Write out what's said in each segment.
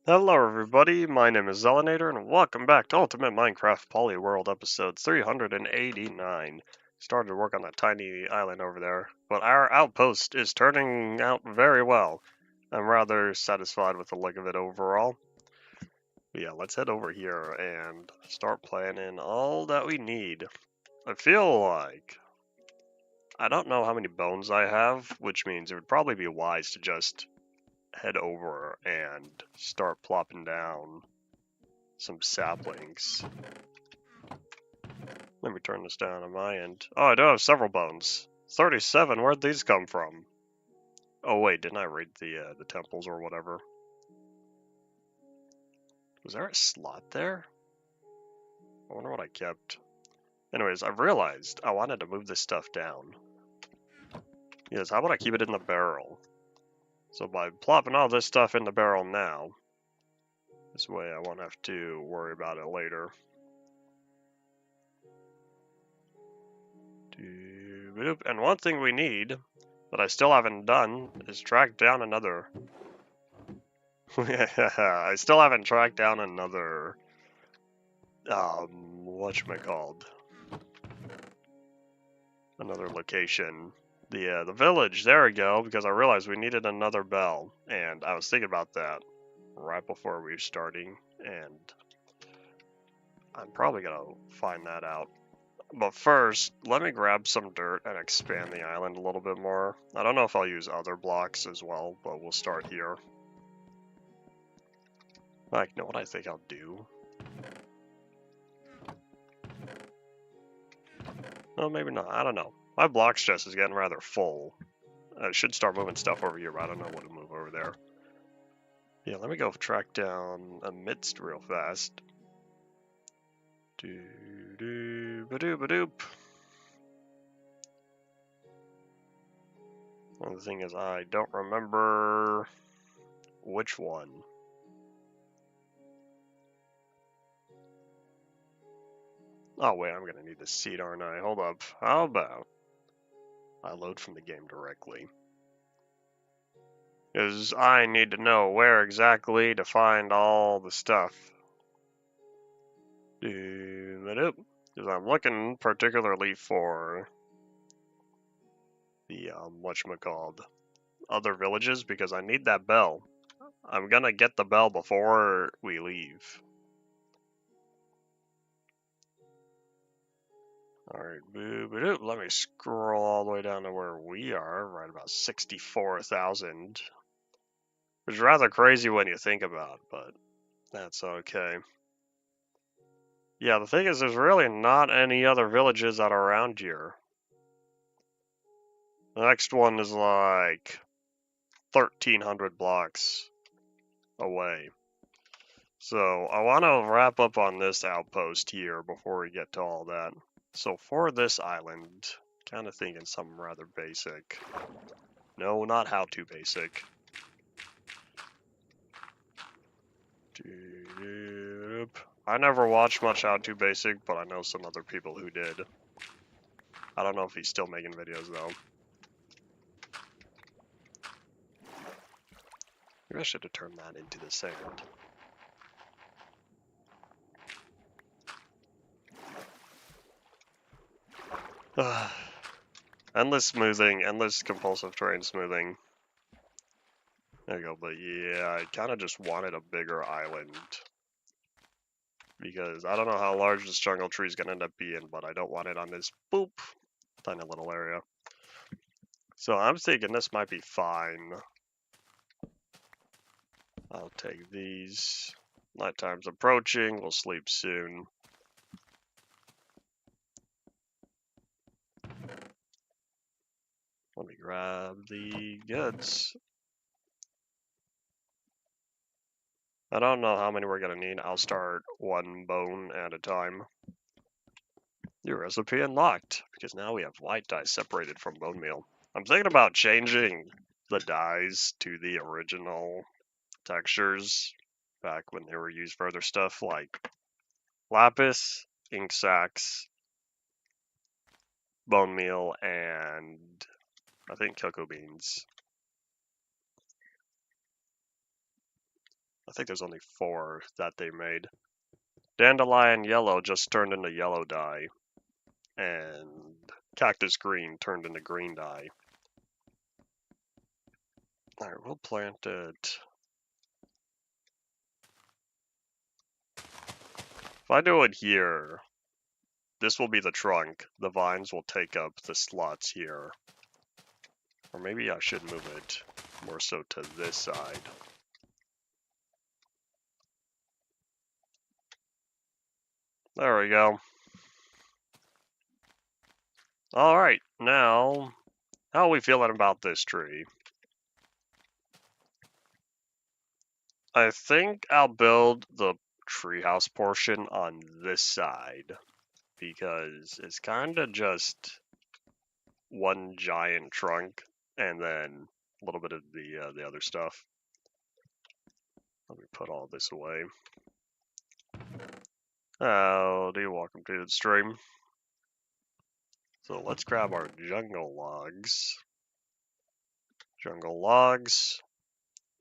Hello everybody, my name is Zelinator and welcome back to Ultimate Minecraft Polyworld episode 389. Started to work on that tiny island over there, but our outpost is turning out very well. I'm rather satisfied with the look of it overall. But yeah, let's head over here and start planning all that we need. I feel like I don't know how many bones I have, which means it would probably be wise to just head over and start plopping down some saplings. Let me turn this down on my end. Oh, I do have several bones. 37, where'd these come from? Oh wait, didn't I raid the temples or whatever? Was there a slot there? I wonder what I kept. Anyways, I've realized I wanted to move this stuff down. Yes, how about I keep it in the barrel? So by plopping all this stuff in the barrel now, this way I won't have to worry about it later. And one thing we need that I still haven't done is track down another. I still haven't tracked down another. Whatchamacalled? Another location. The village. There we go. Because I realized we needed another bell, and I was thinking about that right before we were starting, and I'm probably gonna find that out. But first, let me grab some dirt and expand the island a little bit more. I don't know if I'll use other blocks as well, but we'll start here. You know what I think I'll do? Well, maybe not. I don't know. My block chest is getting rather full. I should start moving stuff over here, but I don't know what to move over there. Yeah, let me go track down a midst real fast. Doo-doo-ba-doop. Well, the thing is, I don't remember which one. Oh wait, I'm gonna need the seed, aren't I? Hold up. How about I load from the game directly? Because I need to know where exactly to find all the stuff. Because I'm looking particularly for the whatchamacalled other villages because I need that bell. I'm gonna get the bell before we leave. Alright, let me scroll all the way down to where we are, right about 64,000. Which is rather crazy when you think about it, but that's okay. Yeah, the thing is, there's really not any other villages that are around here. The next one is like 1,300 blocks away. So I want to wrap up on this outpost here before we get to all that. So for this island, kind of thinking something rather basic. No, not how to basic. I never watched much how to basic, but I know some other people who did. I don't know if he's still making videos though. Maybe I should have turned that into the sand. Endless smoothing, endless compulsive terrain smoothing. There you go, but yeah, I kind of just wanted a bigger island. Because I don't know how large this jungle tree is going to end up being, but I don't want it on this boop tiny little area. So I'm thinking this might be fine. I'll take these. Nighttime's approaching, we'll sleep soon. Let me grab the goods. I don't know how many we're gonna need. I'll start one bone at a time. New recipe unlocked, because now we have white dye separated from bone meal. I'm thinking about changing the dyes to the original textures back when they were used for other stuff like lapis, ink sacs, bone meal, and I think cocoa beans. I think there's only 4 that they made. Dandelion yellow just turned into yellow dye, and cactus green turned into green dye. Alright, we'll plant it. If I do it here, this will be the trunk. The vines will take up the slots here. Or maybe I should move it more so to this side. There we go. Alright, now, how are we feeling about this tree? I think I'll build the treehouse portion on this side, because it's kind of just one giant trunk, and then a little bit of the other stuff. Let me put all this away. Howdy, welcome to the stream. So let's grab our jungle logs. Jungle logs.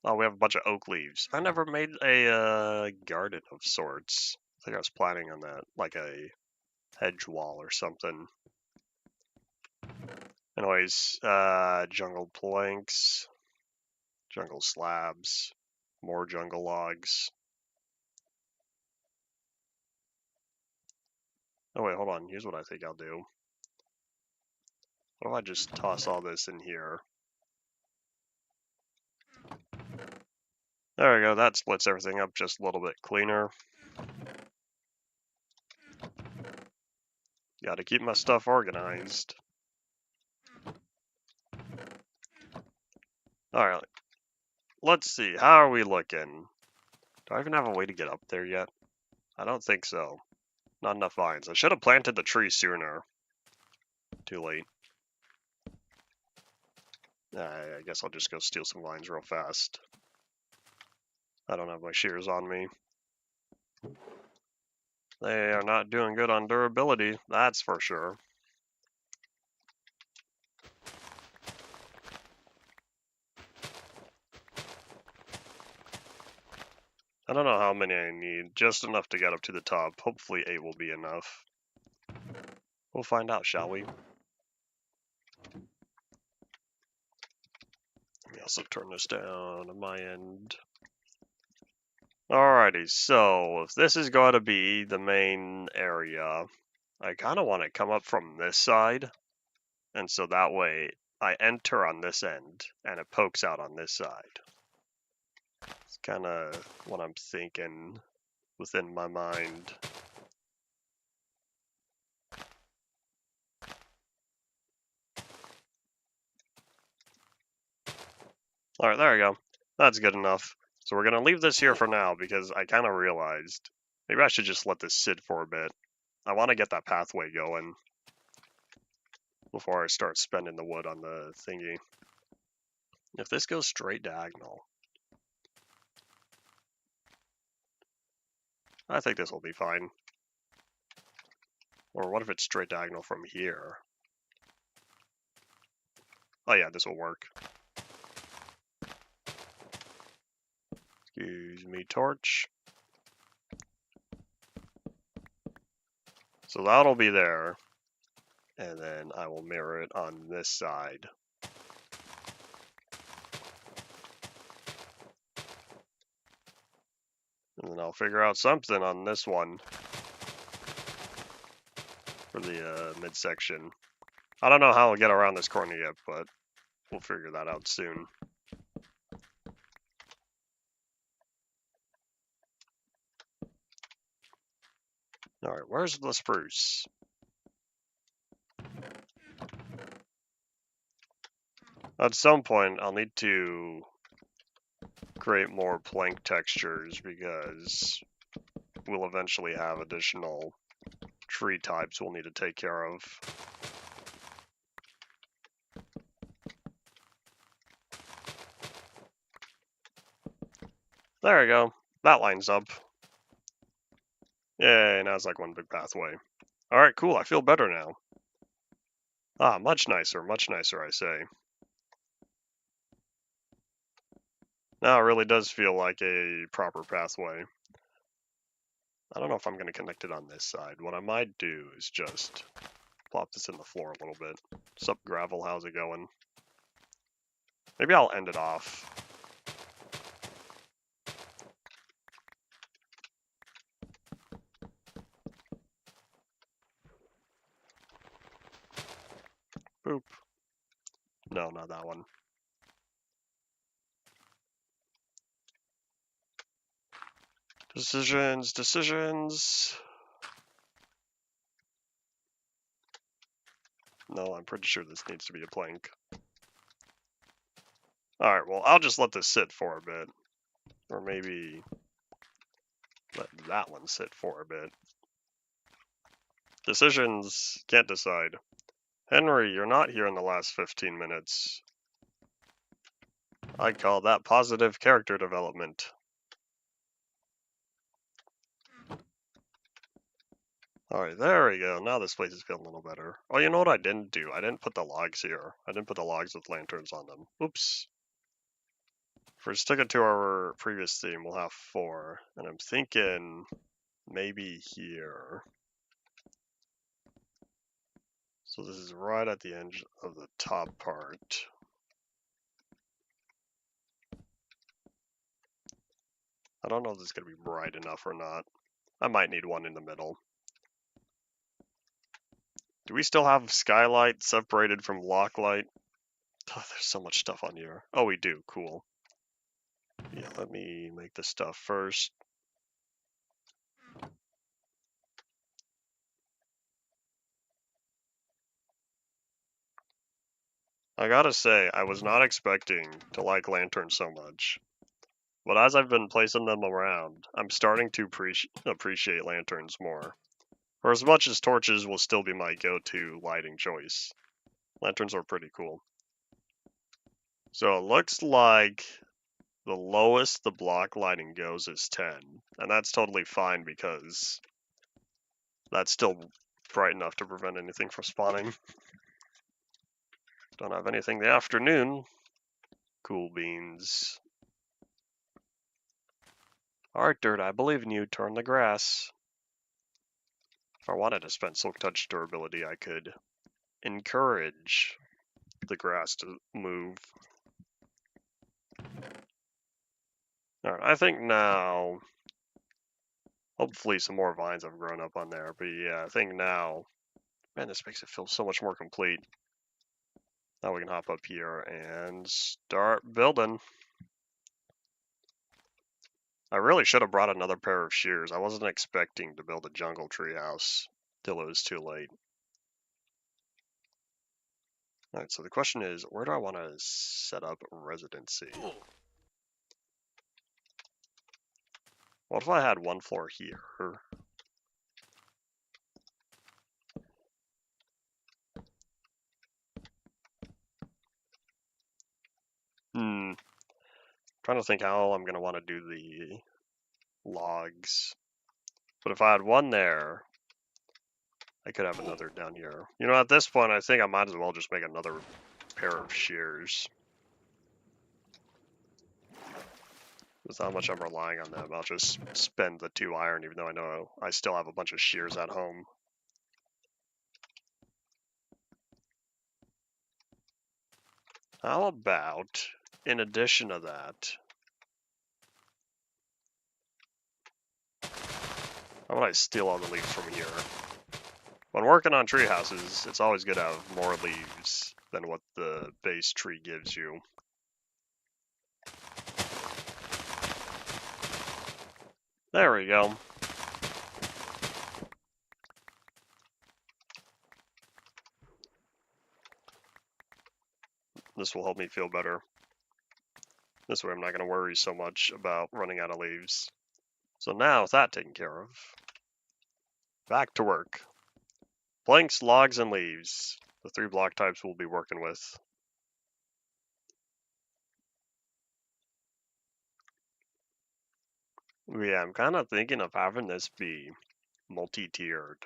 Oh, we have a bunch of oak leaves. I never made a garden of sorts. I think I was planning on that, like a hedge wall or something. Anyways, jungle planks, jungle slabs, more jungle logs. Oh wait, hold on. Here's what I think I'll do. What if I just toss all this in here? There we go. That splits everything up just a little bit cleaner. Gotta keep my stuff organized. Alright. Let's see. How are we looking? Do I even have a way to get up there yet? I don't think so. Not enough vines. I should have planted the tree sooner. Too late. I guess I'll just go steal some vines real fast. I don't have my shears on me. They are not doing good on durability, that's for sure. I don't know how many I need, just enough to get up to the top. Hopefully 8 will be enough. We'll find out, shall we? Let me also turn this down on my end. Alrighty, so if this is going to be the main area, I kind of want to come up from this side, and so that way I enter on this end, and it pokes out on this side. It's kind of what I'm thinking within my mind. Alright, there we go. That's good enough. So we're going to leave this here for now, because I kind of realized maybe I should just let this sit for a bit. I want to get that pathway going before I start spending the wood on the thingy. If this goes straight diagonal, I think this will be fine. Or what if it's straight diagonal from here? Oh yeah, this will work. Excuse me, torch. So that'll be there. And then I will mirror it on this side. And then I'll figure out something on this one for the midsection. I don't know how I'll get around this corner yet, but we'll figure that out soon. Alright, where's the spruce? At some point, I'll need to create more plank textures because we'll eventually have additional tree types we'll need to take care of. There we go. That lines up. Yay, now it's like one big pathway. Alright, cool. I feel better now. Ah, much nicer, I say. Now it really does feel like a proper pathway. I don't know if I'm going to connect it on this side. What I might do is just plop this in the floor a little bit. Sup, gravel, how's it going? Maybe I'll end it off. Boop. No, not that one. Decisions. No, I'm pretty sure this needs to be a plank. Alright, well, I'll just let this sit for a bit. Or maybe let that one sit for a bit. Decisions, can't decide. Henry, you're not here in the last 15 minutes. I call that positive character development. Alright, there we go. Now this place is feeling a little better. Oh, you know what I didn't do? I didn't put the logs here. I didn't put the logs with lanterns on them. Oops. If we're sticking to our previous theme, we'll have 4. And I'm thinking maybe here. So this is right at the end of the top part. I don't know if this is going to be bright enough or not. I might need one in the middle. Do we still have skylight separated from lock light? Oh, there's so much stuff on here. Oh, we do. Cool. Yeah, let me make this stuff first. I gotta say, I was not expecting to like lanterns so much. But as I've been placing them around, I'm starting to appreciate lanterns more. For as much as torches will still be my go-to lighting choice, lanterns are pretty cool. So it looks like the lowest the block lighting goes is 10. And that's totally fine because that's still bright enough to prevent anything from spawning. Don't have anything in the afternoon. Cool beans. Alright, Dirt, I believe in you. Turn the grass. If I wanted to spend Silk Touch durability, I could encourage the grass to move. Alright, I think now, hopefully some more vines have grown up on there, but yeah, I think now, man, this makes it feel so much more complete. Now we can hop up here and start building. I really should have brought another pair of shears. I wasn't expecting to build a jungle treehouse till it was too late. Alright, so the question is, where do I want to set up residency? What if I had one floor here? Trying to think how I'm going to want to do the logs. But if I had one there, I could have another down here. You know, at this point, I think I might as well just make another pair of shears. With how much I'm relying on them, I'll just spend the 2 iron, even though I know I still have a bunch of shears at home. How about, in addition to that, how about I steal all the leaves from here? When working on tree houses, it's always good to have more leaves than what the base tree gives you. There we go. This will help me feel better. This way I'm not going to worry so much about running out of leaves. So now, with that taken care of, back to work. Planks, logs, and leaves. The 3 block types we'll be working with. Yeah, I'm kind of thinking of having this be multi-tiered.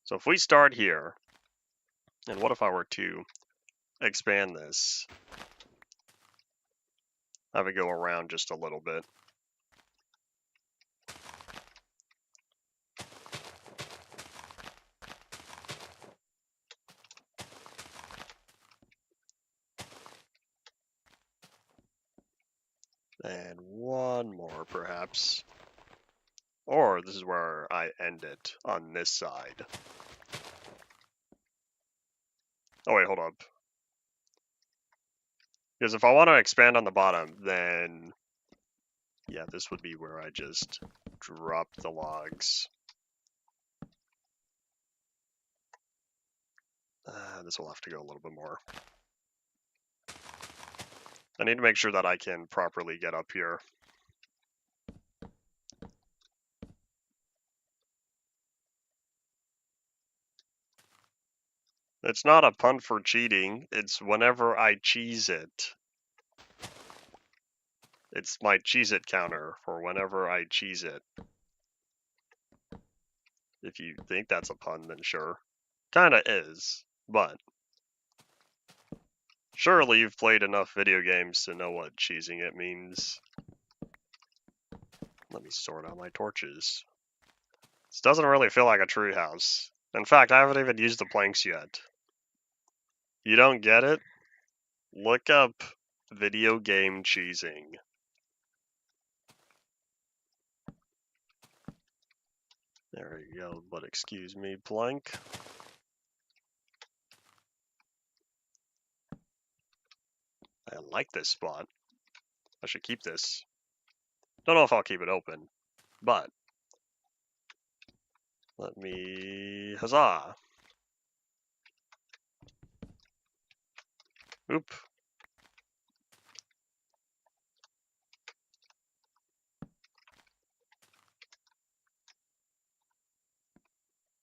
So if we start here, and what if I were to expand this have it go around just a little bit. And one more, perhaps. Or this is where I end it, on this side. Oh wait, hold up. Because if I want to expand on the bottom, then yeah, this would be where I just drop the logs. This will have to go a little bit more. I need to make sure that I can properly get up here. It's not a pun for cheating, it's whenever I cheese it. It's my cheese it counter for whenever I cheese it. If you think that's a pun, then sure. Kinda is, but surely you've played enough video games to know what cheesing it means. Let me sort out my torches. This doesn't really feel like a treehouse. In fact, I haven't even used the planks yet. You don't get it? Look up video game cheesing. There you go, but excuse me, plank. I like this spot. I should keep this. Don't know if I'll keep it open, but let me... Huzzah! Oop.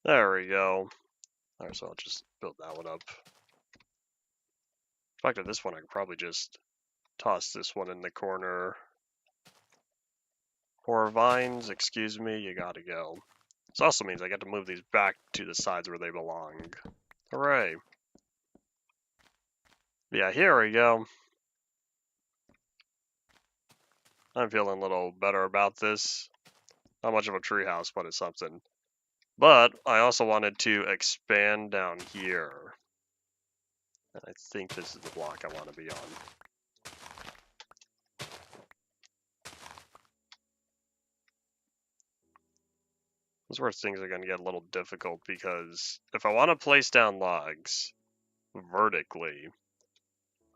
There we go. Alright, so I'll just build that one up. In fact, at this one, I could probably just toss this one in the corner. Poor vines, excuse me, you gotta go. This also means I get to move these back to the sides where they belong. Hooray. Yeah, here we go. I'm feeling a little better about this. Not much of a treehouse, but it's something. But I also wanted to expand down here. And I think this is the block I want to be on. This is where things are going to get a little difficult because if I want to place down logs vertically,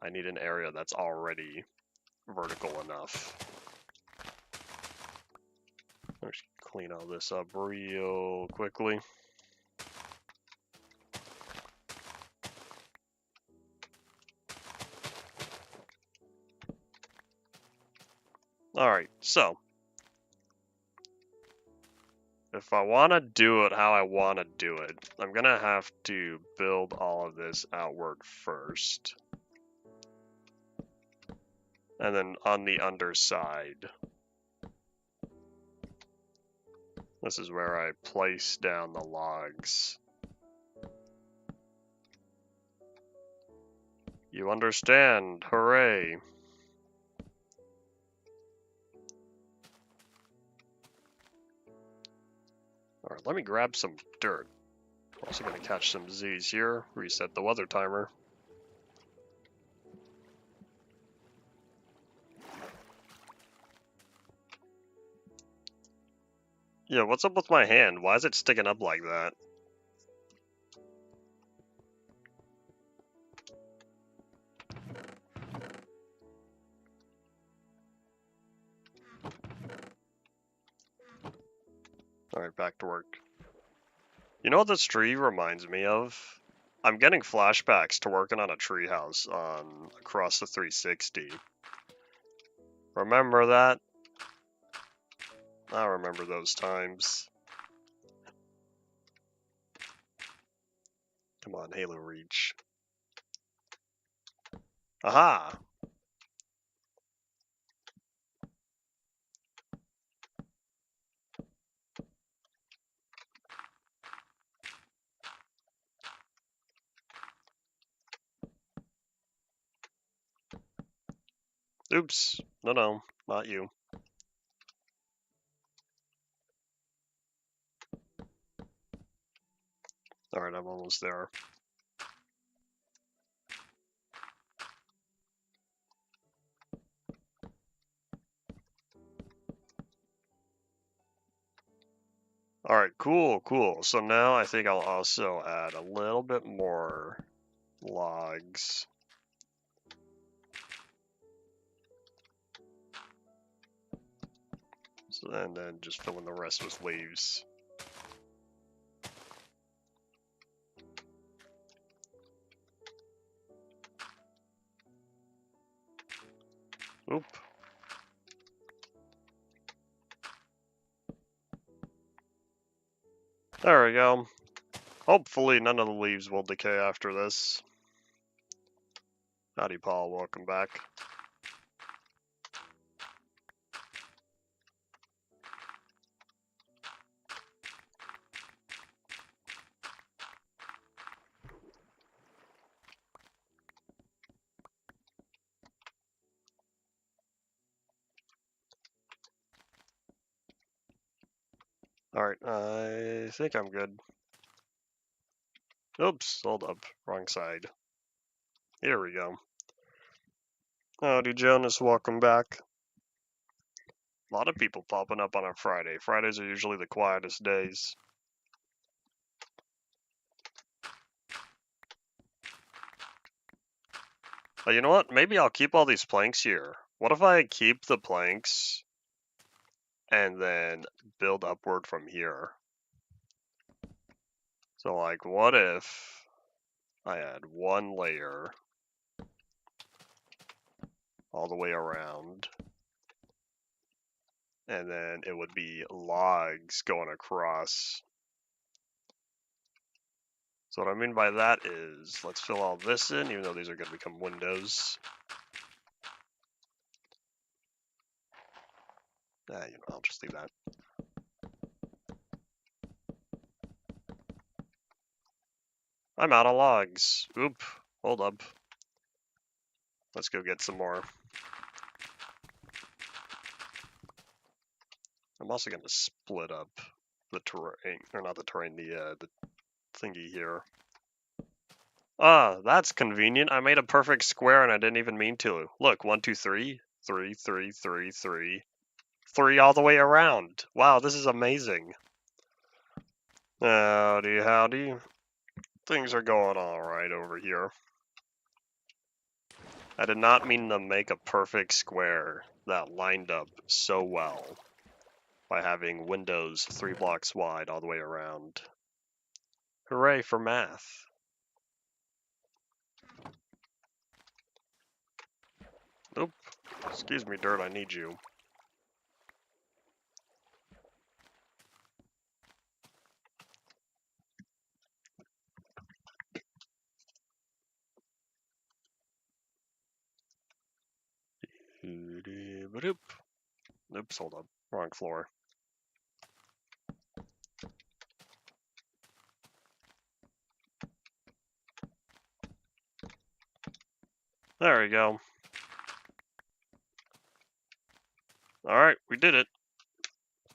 I need an area that's already vertical enough. Let's clean all this up real quickly. Alright, so if I want to do it how I want to do it, I'm going to have to build all of this outward first. And then on the underside, this is where I place down the logs. You understand, hooray! Alright, let me grab some dirt. I'm also going to catch some Z's here, reset the weather timer. Yeah, what's up with my hand? Why is it sticking up like that? Alright, back to work. You know what this tree reminds me of? I'm getting flashbacks to working on a treehouse across the 360. Remember that? I remember those times. Come on, Halo Reach. Aha! Oops. No, not you. Alright, I'm almost there. Alright, cool. So now I think I'll also add a little bit more logs. So, and then just fill in the rest with leaves. Oop. There we go. Hopefully none of the leaves will decay after this. Howdy, Paul. Welcome back. Alright, I think I'm good. Oops, hold up. Wrong side. Here we go. Howdy, Jonas. Welcome back. A lot of people popping up on a Friday. Fridays are usually the quietest days. You know what? Maybe I'll keep all these planks here. What if I keep the planks and then build upward from here? So, like, what if I add one layer all the way around, and then it would be logs going across. So what I mean by that is, let's fill all this in, even though these are going to become windows. I'll just leave that. I'm out of logs. Oop, hold up. Let's go get some more. I'm also going to split up the terrain, or not the terrain, the thingy here. Ah, that's convenient. I made a perfect square and I didn't even mean to. Look, 1, 2, 3, 3, 3, 3, 3, 3 all the way around. Wow, this is amazing. Howdy. Things are going alright over here. I did not mean to make a perfect square that lined up so well by having windows 3 blocks wide all the way around. Hooray for math. Oop. Excuse me, dirt, I need you. Oops, hold up. Wrong floor. There we go. Alright, we did it.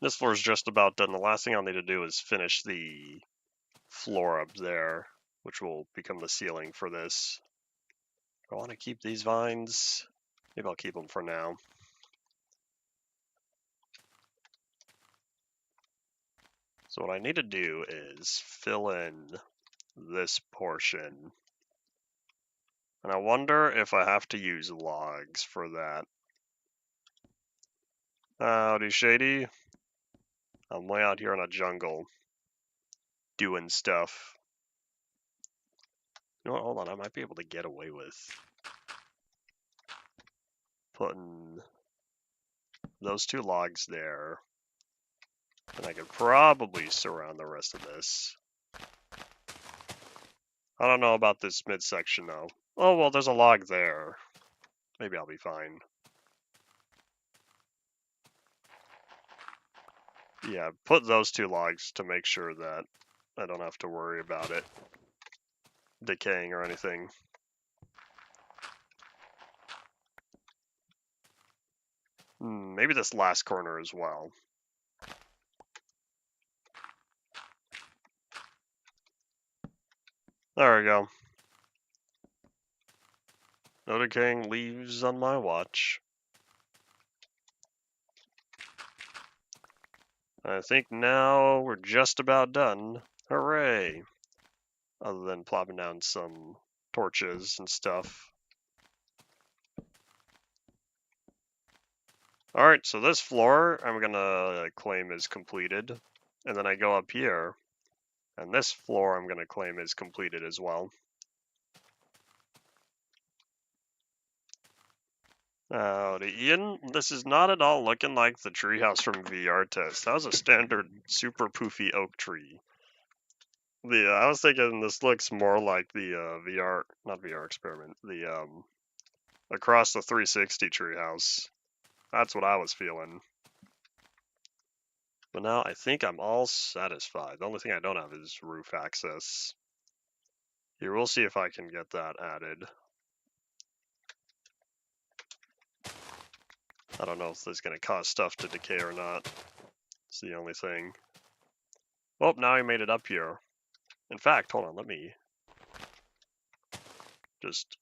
This floor is just about done. The last thing I'll need to do is finish the floor up there, which will become the ceiling for this. I want to keep these vines. Maybe I'll keep them for now. So what I need to do is fill in this portion. And I wonder if I have to use logs for that. Howdy, Shady. I'm way out here in a jungle doing stuff. You know what, hold on, I might be able to get away with putting those 2 logs there. And I could probably surround the rest of this. I don't know about this midsection though. Oh, well, there's a log there. Maybe I'll be fine. Yeah, put those 2 logs to make sure that I don't have to worry about it decaying or anything. Maybe this last corner as well. There we go. No decaying leaves on my watch. I think now we're just about done. Hooray! Other than plopping down some torches and stuff. Alright, so this floor I'm gonna claim is completed. And then I go up here, and this floor I'm gonna claim is completed as well. Howdy, Ian. This is not at all looking like the treehouse from VR test. That was a standard super poofy oak tree. I was thinking this looks more like the not VR experiment, the across the 360 treehouse. That's what I was feeling. But now I think I'm all satisfied. The only thing I don't have is roof access. Here, we'll see if I can get that added. I don't know if this is going to cause stuff to decay or not. It's the only thing. Oh, now I made it up here. In fact, hold on, let me just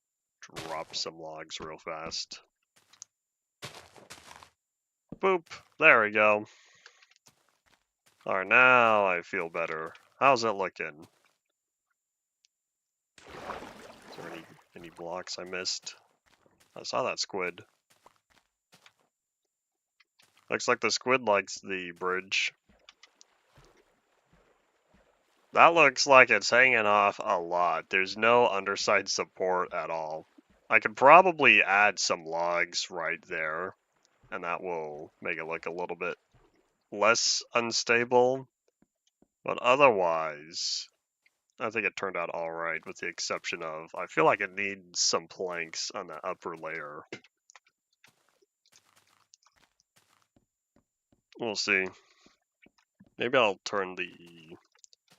drop some logs real fast. Boop, there we go. Alright, now I feel better. How's it looking? Is there any blocks I missed? I saw that squid. Looks like the squid likes the bridge. That looks like it's hanging off a lot. There's no underside support at all. I could probably add some logs right there, and that will make it look a little bit less unstable. But otherwise, I think it turned out alright, with the exception of, I feel like it needs some planks on the upper layer. We'll see. Maybe I'll turn the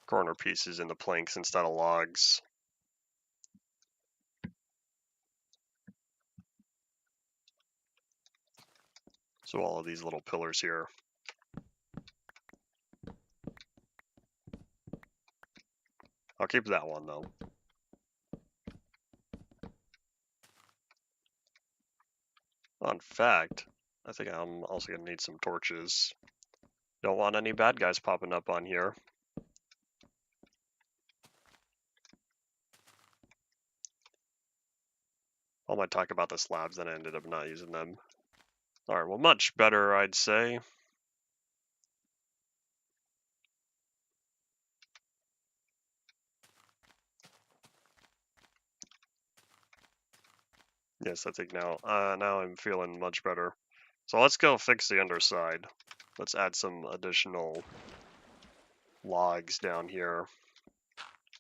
corner pieces into planks instead of logs. So all of these little pillars here. I'll keep that one though. In fact, I think I'm also gonna need some torches. Don't want any bad guys popping up on here. All my talk about the slabs, then I ended up not using them. Alright, well, much better, I'd say. Yes, I think now I'm feeling much better. So let's go fix the underside. Let's add some additional logs down here.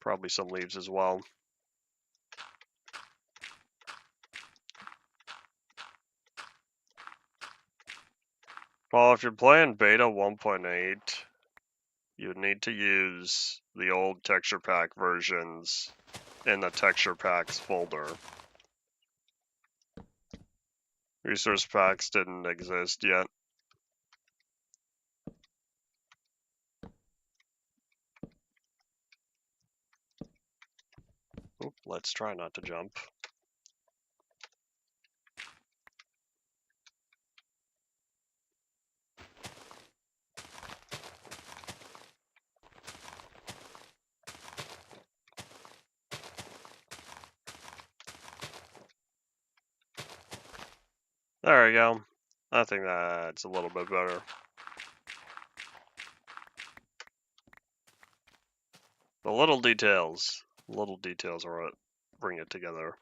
Probably some leaves as well. Well, if you're playing beta 1.8, you would need to use the old texture pack versions in the texture packs folder. Resource packs didn't exist yet. Oop, let's try not to jump. There we go. I think that's a little bit better. The little details are what bring it together.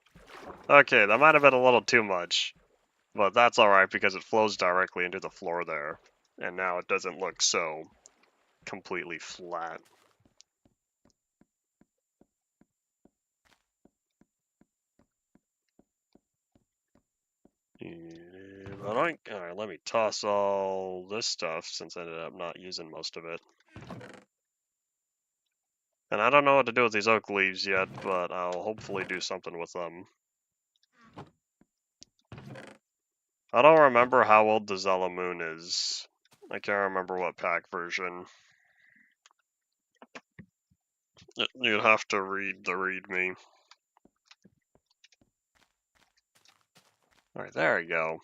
Okay, that might have been a little too much, but that's alright because it flows directly into the floor there, and now it doesn't look so completely flat. Alright, let me toss all this stuff since I ended up not using most of it. And I don't know what to do with these oak leaves yet, but I'll hopefully do something with them. I don't remember how old the Zella Moon is. I can't remember what pack version. You'd have to read the README. Alright, there you go.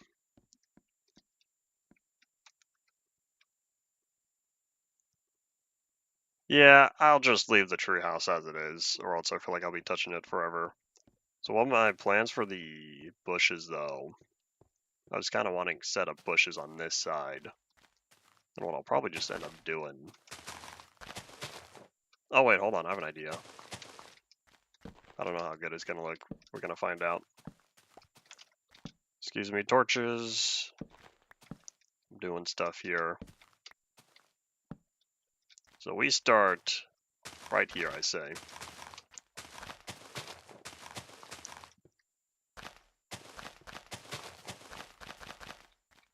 Yeah, I'll just leave the treehouse as it is, or else I feel like I'll be touching it forever. So what are my plans for the bushes, though? I was kind of wanting to set up bushes on this side. And what I'll probably just end up doing... Oh wait, hold on, I have an idea. I don't know how good it's gonna look. We're gonna find out. Excuse me, torches. I'm doing stuff here. So we start right here, I say.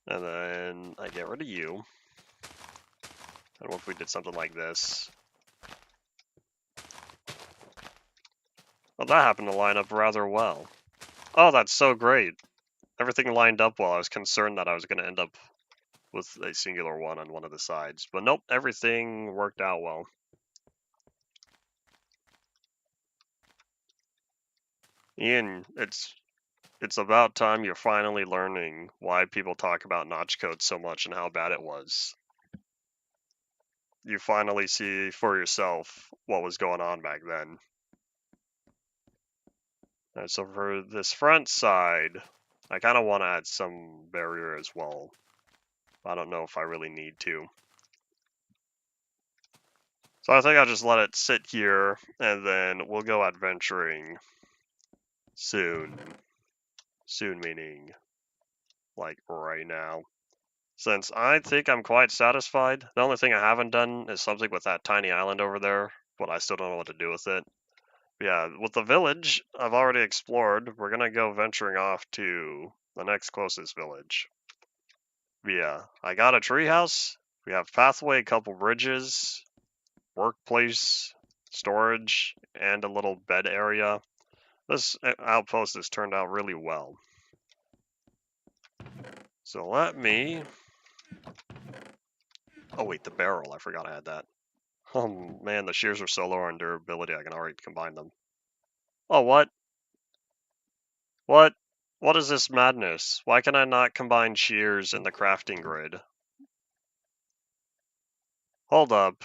And then I get rid of you. And what if we did something like this? Well, that happened to line up rather well. Oh, that's so great. Everything lined up well. I was concerned that I was going to end up with a singular one on one of the sides. But nope, everything worked out well. Ian, it's about time you're finally learning why people talk about notch code so much and how bad it was. You finally see for yourself what was going on back then. Alright, so for this front side, I kind of want to add some barrier as well. I don't know if I really need to. So I think I'll just let it sit here, and then we'll go adventuring soon. Soon meaning, like, right now. Since I think I'm quite satisfied. The only thing I haven't done is something with that tiny island over there, but I still don't know what to do with it. But yeah, with the village, I've already explored. We're gonna go venturing off to the next closest village. But yeah, I got a treehouse. We have pathway, a couple bridges, workplace, storage, and a little bed area. This outpost has turned out really well. So let me... Oh wait, the barrel, I forgot I had that. Oh man, the shears are so low on durability, I can already combine them. Oh, what? What? What is this madness? Why can I not combine shears in the crafting grid? Hold up.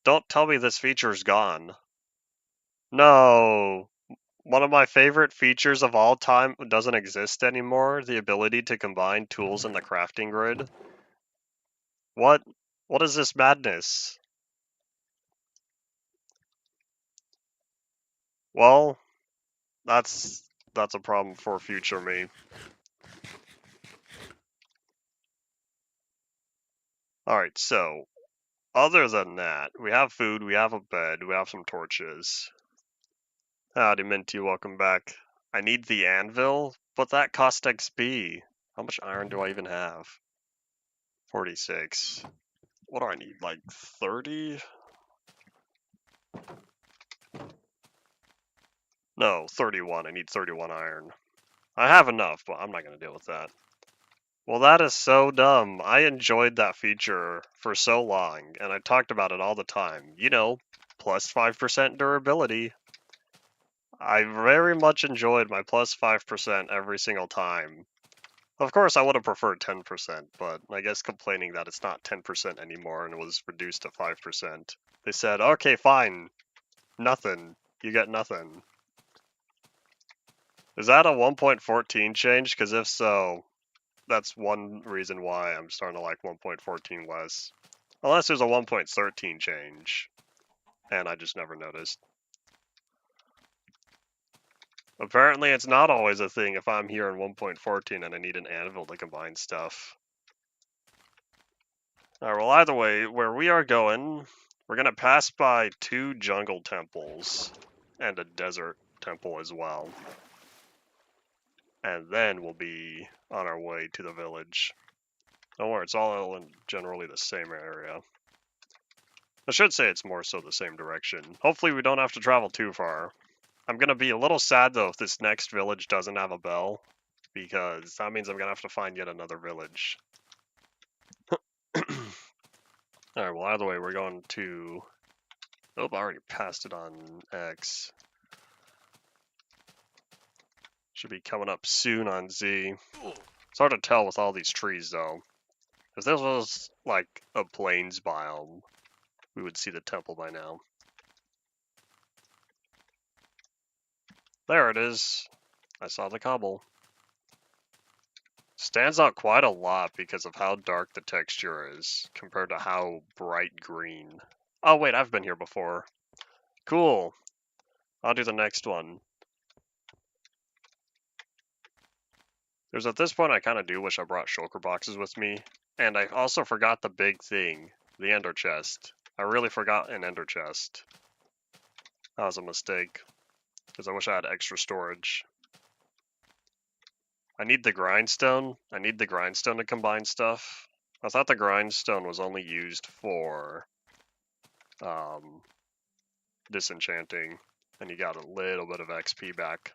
Don't tell me this feature's gone. No. One of my favorite features of all time doesn't exist anymore, the ability to combine tools in the crafting grid. What? What is this madness? Well, that's a problem for future me. Alright, so, other than that, we have food, we have a bed, we have some torches. Howdy, Minty, welcome back. I need the anvil, but that costs XP. How much iron do I even have? 46. What do I need, like 30? No, 31. I need 31 iron. I have enough, but I'm not going to deal with that. Well, that is so dumb. I enjoyed that feature for so long, and I talked about it all the time. You know, plus 5% durability. I very much enjoyed my plus 5% every single time. Of course, I would have preferred 10%, but I guess complaining that it's not 10% anymore and it was reduced to 5%. They said, okay, fine. Nothing. You get nothing. Is that a 1.14 change? Because if so, that's one reason why I'm starting to like 1.14 less. Unless there's a 1.13 change, and I just never noticed. Apparently it's not always a thing if I'm here in 1.14 and I need an anvil to combine stuff. Alright, well either way, where we are going, we're going to pass by 2 jungle temples and a desert temple as well. And then we'll be on our way to the village. Don't worry, it's all in generally the same area. I should say it's more so the same direction. Hopefully we don't have to travel too far. I'm gonna be a little sad though if this next village doesn't have a bell. because that means I'm gonna have to find yet another village. Alright, well, either way, we're going to... Oh, I already passed it on X. Should be coming up soon on Z. It's hard to tell with all these trees, though. If this was, like, a plains biome, we would see the temple by now. There it is. I saw the cobble. Stands out quite a lot because of how dark the texture is compared to how bright green. Oh wait, I've been here before. Cool. I'll do the next one. There's at this point I kind of do wish I brought shulker boxes with me. And I also forgot the big thing, the ender chest. I really forgot an ender chest. That was a mistake, because I wish I had extra storage. I need the grindstone. I need the grindstone to combine stuff. I thought the grindstone was only used for disenchanting, and you got a little bit of XP back.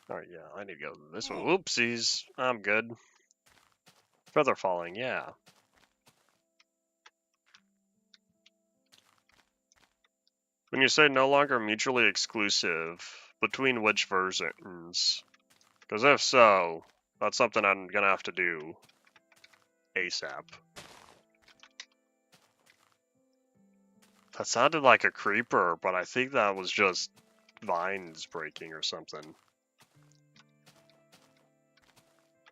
Alright, yeah, I need to go this way. Oopsies, I'm good. Feather falling, yeah. When you say no longer mutually exclusive, between which versions? Because if so, that's something I'm gonna have to do ASAP. That sounded like a creeper, but I think that was just vines breaking or something.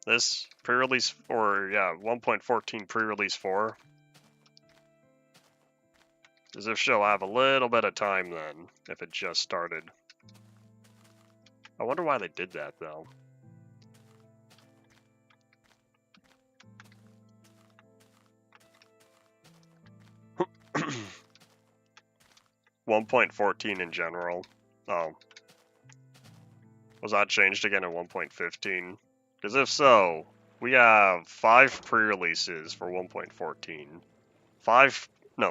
This pre-release, or yeah, 1.14 pre-release 4. As if she'll have a little bit of time then, if it just started. I wonder why they did that though. .14 in general. Oh. Was that changed again in 1.15? Because if so, we have 5 pre-releases for 1.14.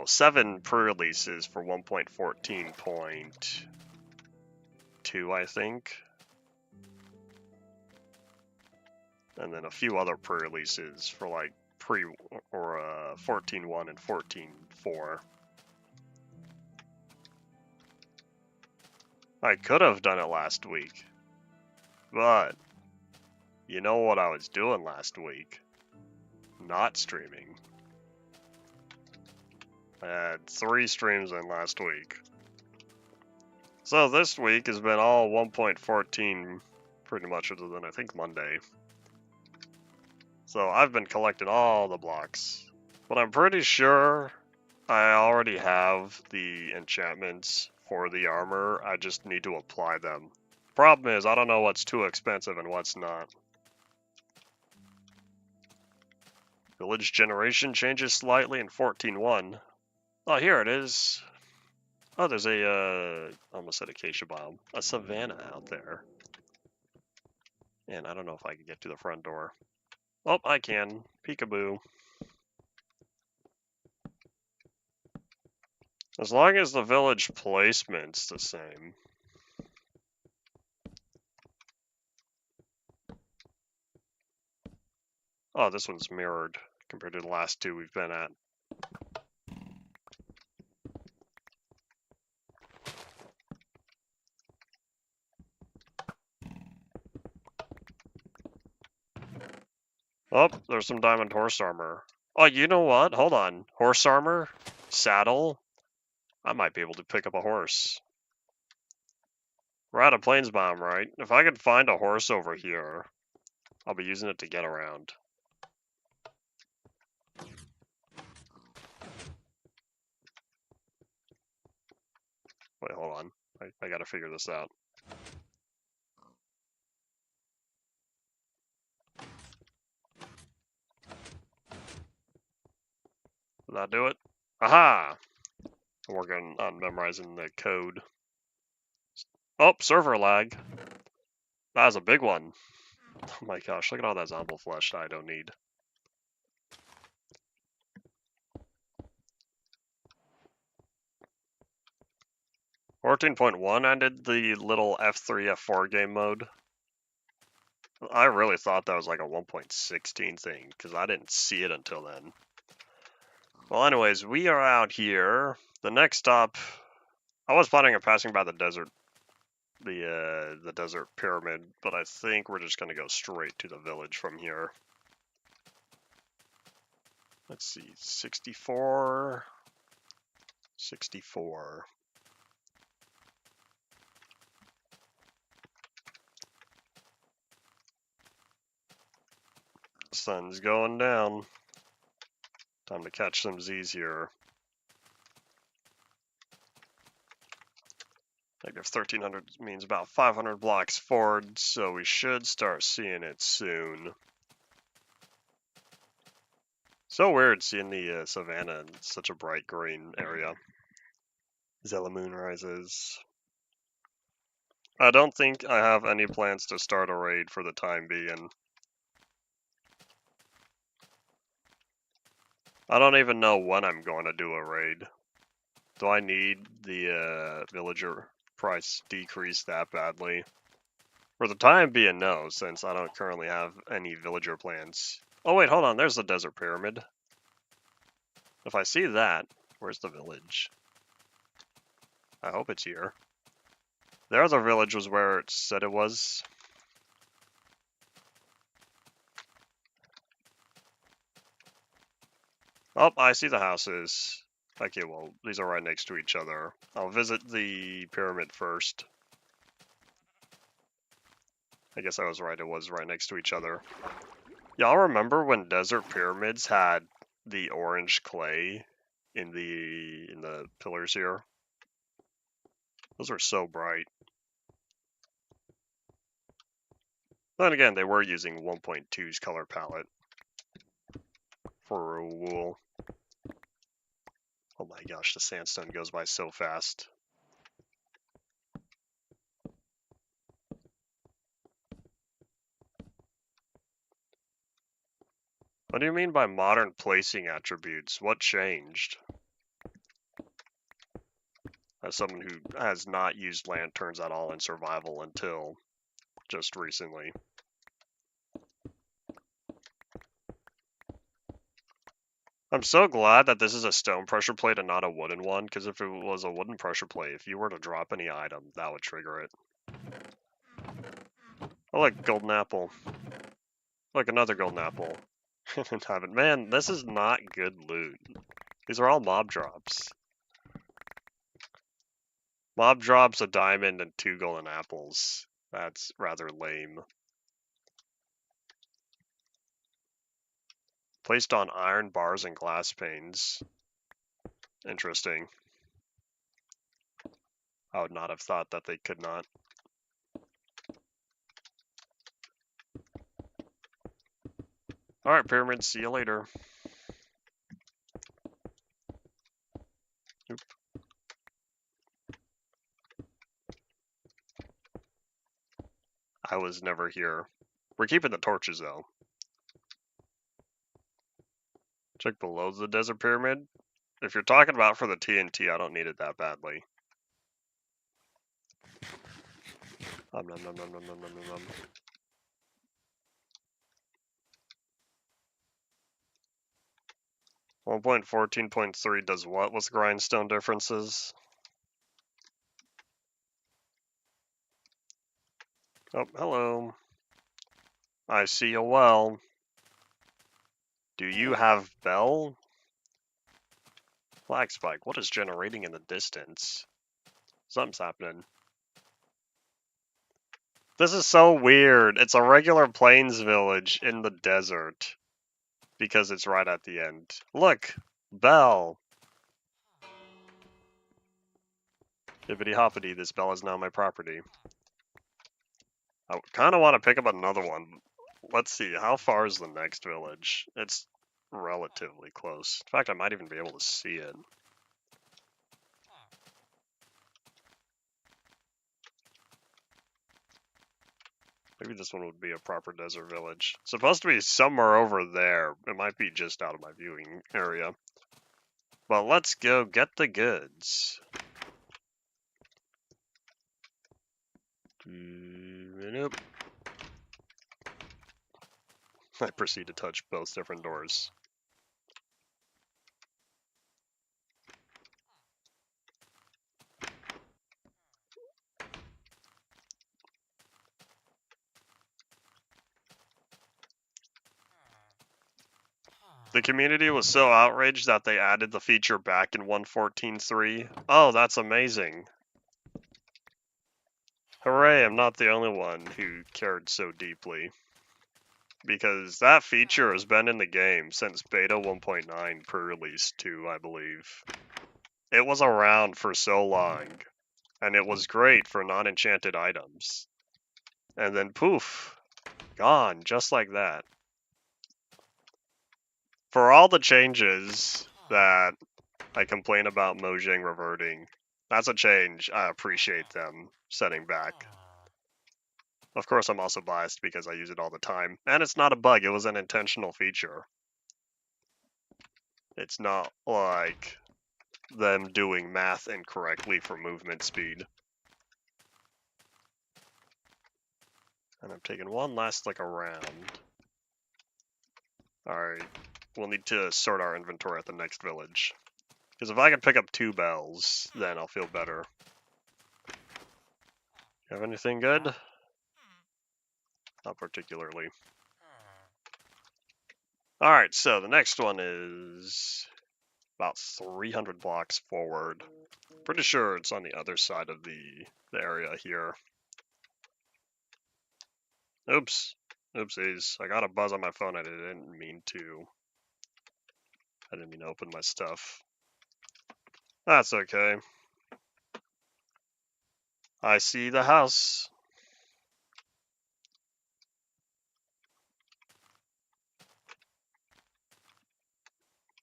7 pre-releases for 1.14.2, I think. And then a few other pre-releases for like 14.1 and 14.4. I could have done it last week, but you know what I was doing last week? Not streaming. I had 3 streams in last week. So this week has been all 1.14 pretty much, other than I think Monday. So I've been collecting all the blocks, but I'm pretty sure I already have the enchantments for the armor. I just need to apply them. Problem is, I don't know what's too expensive and what's not. Village generation changes slightly in 14.1. Oh, here it is. Oh, there's a, almost said acacia biome, a savanna out there. And I don't know if I can get to the front door. Oh, I can. Peekaboo. As long as the village placement's the same. Oh, this one's mirrored compared to the last 2 we've been at. Oh, there's some diamond horse armor. Oh, you know what? Hold on. Horse armor? Saddle? I might be able to pick up a horse. We're out of plains biome, right? If I could find a horse over here, I'll be using it to get around. Wait, hold on. I gotta figure this out. Did that do it? Aha! I'm working on memorizing the code. Oh, server lag. That was a big one. Oh my gosh, look at all that zombie flesh I don't need. 14.1 ended the little F3, F4 game mode. I really thought that was like a 1.16 thing, because I didn't see it until then. Well, anyways, we are out here. The next stop, I was planning on passing by the desert, the desert pyramid, but I think we're just gonna go straight to the village from here. Let's see, 64, 64. Sun's going down. Time to catch some Z's here. Negative 1300 means about 500 blocks forward, so we should start seeing it soon. So weird seeing the savannah in such a bright green area. Zella moon rises. I don't think I have any plans to start a raid for the time being. I don't even know when I'm going to do a raid. Do I need the villager price decrease that badly? For the time being, no, since I don't currently have any villager plans. Oh wait, hold on, there's the desert pyramid. If I see that, where's the village? I hope it's here. The other village was where it said it was. Oh, I see the houses. Okay, well, these are right next to each other. I'll visit the pyramid first. I guess I was right, it was right next to each other. Y'all remember when desert pyramids had the orange clay in the pillars here? Those are so bright. Then again, they were using 1.2's color palette for wool. Oh my gosh, the sandstone goes by so fast. What do you mean by modern placing attributes? What changed? As someone who has not used lanterns at all in survival until just recently. I'm so glad that this is a stone pressure plate and not a wooden one, because if it was a wooden pressure plate, if you were to drop any item, that would trigger it. Oh, look, golden apple. Look, another golden apple. Man, this is not good loot. These are all mob drops. Mob drops a diamond and 2 golden apples. That's rather lame. Placed on iron bars and glass panes. Interesting. I would not have thought that they could not. Alright, pyramids, see you later. Oop. I was never here. We're keeping the torches, though. Check below the desert pyramid. If you're talking about for the TNT, I don't need it that badly. Nom nom nom nom nom nom nom nom. 1.14.3 does what with grindstone differences? Oh, hello. I see a well. Do you have bell? Flag spike, what is generating in the distance? Something's happening. This is so weird. It's a regular plains village in the desert. Because it's right at the end. Look! Bell! Hippity hoppity, this bell is now my property. I kind of want to pick up another one. Let's see, how far is the next village? It's relatively close. In fact, I might even be able to see it. Maybe this one would be a proper desert village. It's supposed to be somewhere over there. It might be just out of my viewing area. But let's go get the goods. Nope. I proceed to touch both different doors. The community was so outraged that they added the feature back in 1.14.3. Oh, that's amazing. Hooray, I'm not the only one who cared so deeply. Because that feature has been in the game since beta 1.9 pre-release 2, I believe. It was around for so long, and it was great for non-enchanted items. And then poof, gone, just like that. For all the changes that I complain about Mojang reverting, that's a change I appreciate them setting back. Of course, I'm also biased because I use it all the time, and it's not a bug, it was an intentional feature. It's not like them doing math incorrectly for movement speed. And I'm taking one last look around. Alright, we'll need to sort our inventory at the next village. Because if I can pick up 2 bells, then I'll feel better. You have anything good? Not particularly. Alright, so the next one is about 300 blocks forward. Pretty sure it's on the other side of the area here. Oops. Oopsies. I got a buzz on my phone. I didn't mean to. I didn't mean to open my stuff. That's okay. I see the house.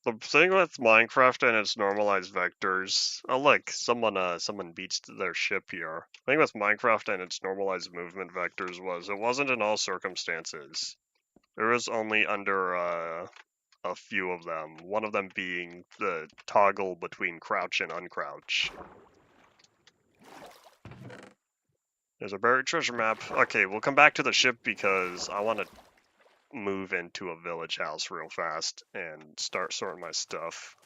The thing with Minecraft and its normalized vectors. Oh look, someone beats their ship here. The thing with Minecraft and its normalized movement vectors was it wasn't in all circumstances. There was only under a few of them. One of them being the toggle between crouch and uncrouch. There's a buried treasure map. Okay, we'll come back to the ship because I want to move into a village house real fast and start sorting my stuff.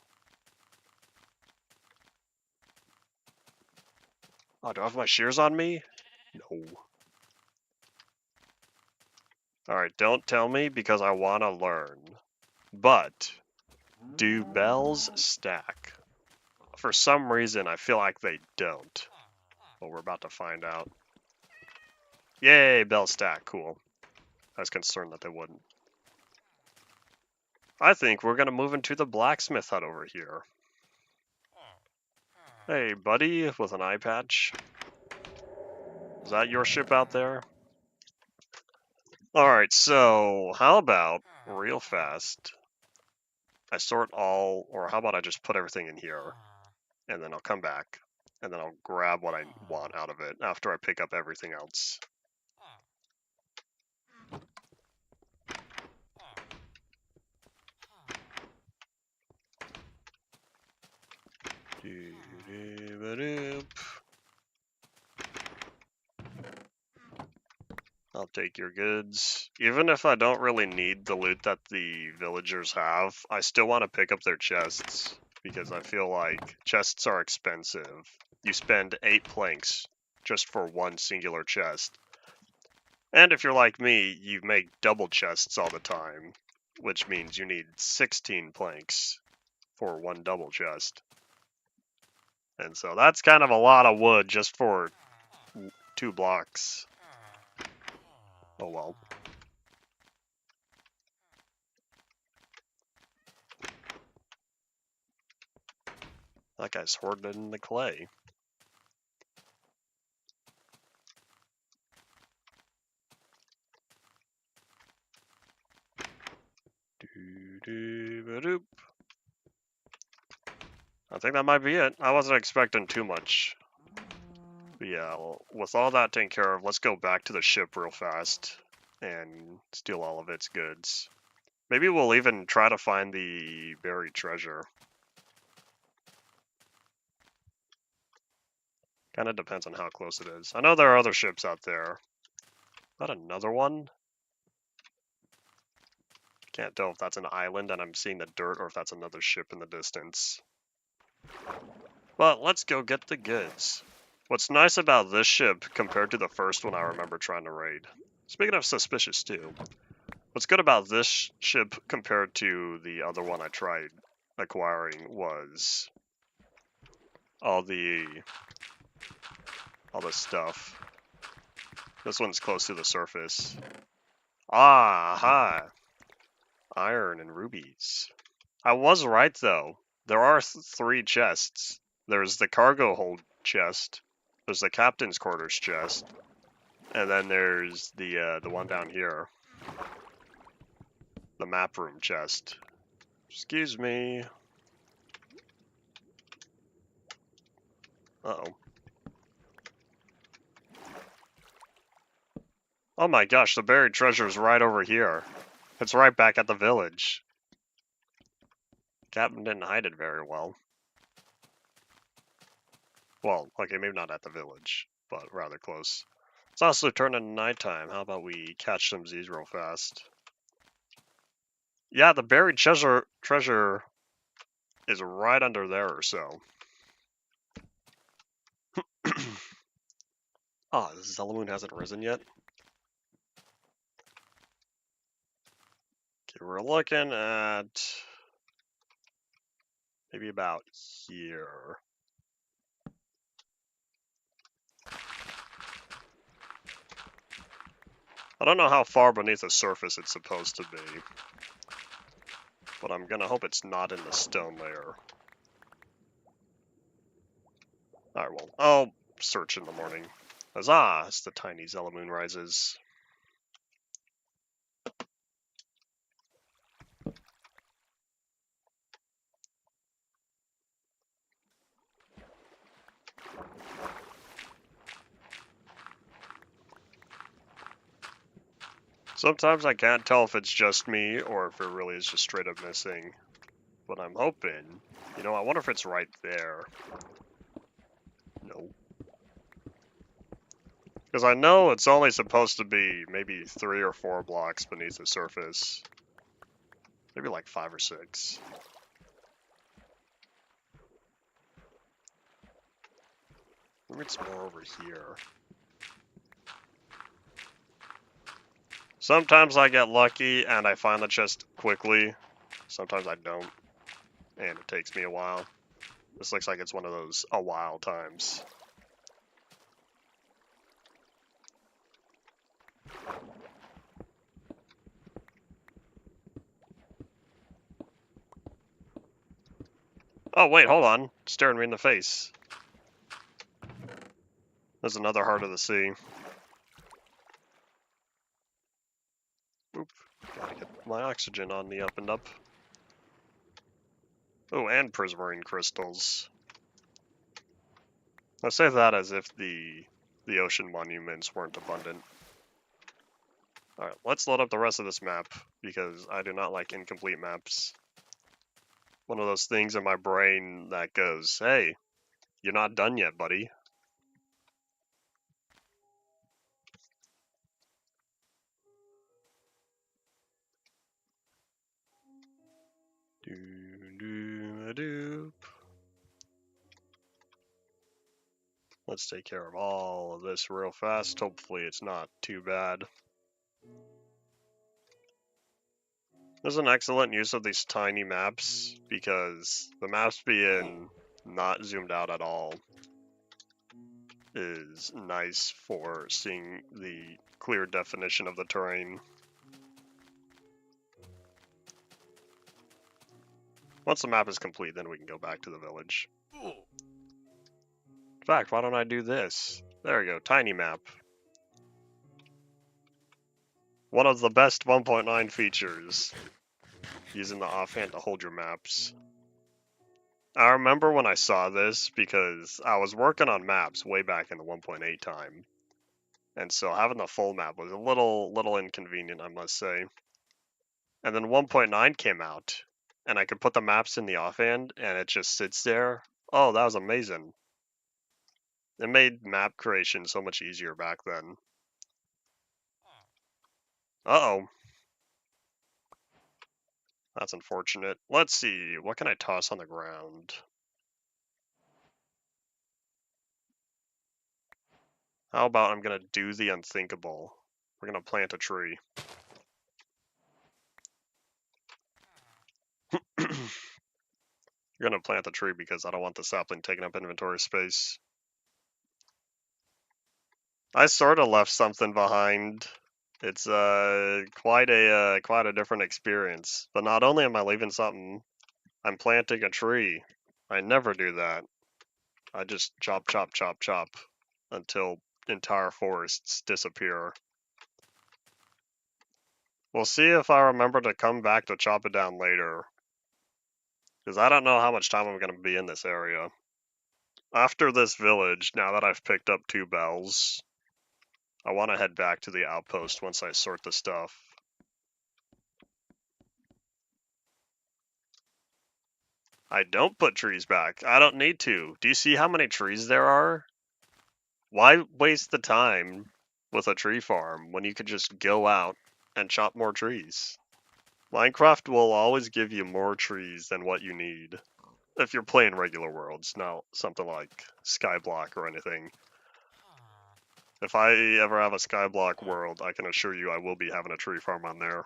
Oh, do I have my shears on me? No. Alright, don't tell me because I want to learn. But, do bells stack? For some reason, I feel like they don't. But we're about to find out. Yay, bells stack, cool. I was concerned that they wouldn't. I think we're gonna move into the blacksmith hut over here. Hey, buddy, with an eye patch. Is that your ship out there? Alright, so how about, real fast, I sort all, or how about I just put everything in here, and then I'll come back, and then I'll grab what I want out of it after I pick up everything else. I'll take your goods. Even if I don't really need the loot that the villagers have, I still want to pick up their chests, because I feel like chests are expensive. You spend 8 planks just for one singular chest. And if you're like me, you make double chests all the time, which means you need 16 planks for one double chest. And so that's kind of a lot of wood just for 2 blocks. Oh well. That guy's hoarding in the clay. I think that might be it. I wasn't expecting too much. But yeah, well, with all that taken care of, let's go back to the ship real fast and steal all of its goods. Maybe we'll even try to find the buried treasure. Kind of depends on how close it is. I know there are other ships out there. Is that another one? Can't tell if that's an island and I'm seeing the dirt or if that's another ship in the distance. But let's go get the goods. What's nice about this ship compared to the first one I remember trying to raid, speaking of suspicious too, what's good about this ship compared to the other one I tried acquiring was all the stuff. This one's close to the surface. Ah, ha! Iron and rubies. I was right though. There are 3 chests. There's the cargo hold chest. There's the captain's quarters chest. And then there's the one down here. The map room chest. Excuse me. Uh-oh. Oh my gosh, the buried treasure is right over here. It's right back at the village. Captain didn't hide it very well. Well, okay, maybe not at the village, but rather close. It's also turning nighttime. How about we catch some Z's real fast? Yeah, the buried treasure is right under there or so. Ah, the Zelamoon hasn't risen yet. Okay, we're looking at maybe about here. I don't know how far beneath the surface it's supposed to be, but I'm gonna hope it's not in the stone layer. Alright, well, I'll search in the morning. Huzzah! It's the tiny Zelamoon rises. Sometimes I can't tell if it's just me or if it really is just straight up missing. But I'm hoping. You know, I wonder if it's right there. No. Because I know it's only supposed to be maybe 3 or 4 blocks beneath the surface. Maybe like 5 or 6. Maybe it's more over here. Sometimes I get lucky and I find the chest quickly. Sometimes I don't. And it takes me a while. This looks like it's one of those a while times. Oh wait, hold on. It's staring me in the face. There's another heart of the sea. Oop. Gotta get my oxygen on the up and up. Oh, and prismarine crystals. I say that as if the ocean monuments weren't abundant. Alright, let's load up the rest of this map, because I do not like incomplete maps. One of those things in my brain that goes, hey, you're not done yet, buddy. Doo-doo-a-doop. Let's take care of all of this real fast. Hopefully it's not too bad. There's an excellent use of these tiny maps, because the maps being not zoomed out at all is nice for seeing the clear definition of the terrain. Once the map is complete, then we can go back to the village. In fact, why don't I do this? There we go, tiny map. One of the best 1.9 features, using the offhand to hold your maps. I remember when I saw this because I was working on maps way back in the 1.8 time. And so having the full map was a little inconvenient, I must say. And then 1.9 came out, and I could put the maps in the offhand, and it just sits there. Oh, that was amazing. It made map creation so much easier back then. Uh-oh. That's unfortunate. Let's see, what can I toss on the ground? How about I'm gonna do the unthinkable? We're gonna plant a tree. You're gonna plant the tree because I don't want the sapling taking up inventory space. I sort of left something behind. It's quite a different experience. But not only am I leaving something, I'm planting a tree. I never do that. I just chop, chop, chop, chop until entire forests disappear. We'll see if I remember to come back to chop it down later. Because I don't know how much time I'm going to be in this area. After this village, now that I've picked up 2 bells, I want to head back to the outpost once I sort the stuff. I don't put trees back. I don't need to. Do you see how many trees there are? Why waste the time with a tree farm when you could just go out and chop more trees? Minecraft will always give you more trees than what you need. If you're playing regular worlds, not something like Skyblock or anything. If I ever have a Skyblock world, I can assure you I will be having a tree farm on there.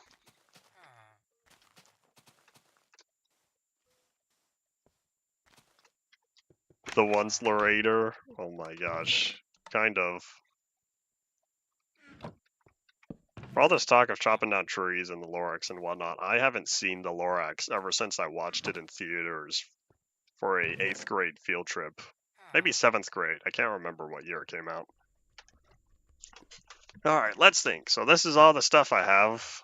The once Larator? Oh my gosh. Kind of. For all this talk of chopping down trees and the Lorax and whatnot, I haven't seen the Lorax ever since I watched it in theaters for a 8th grade field trip. Maybe 7th grade. I can't remember what year it came out. Alright, let's think. So this is all the stuff I have.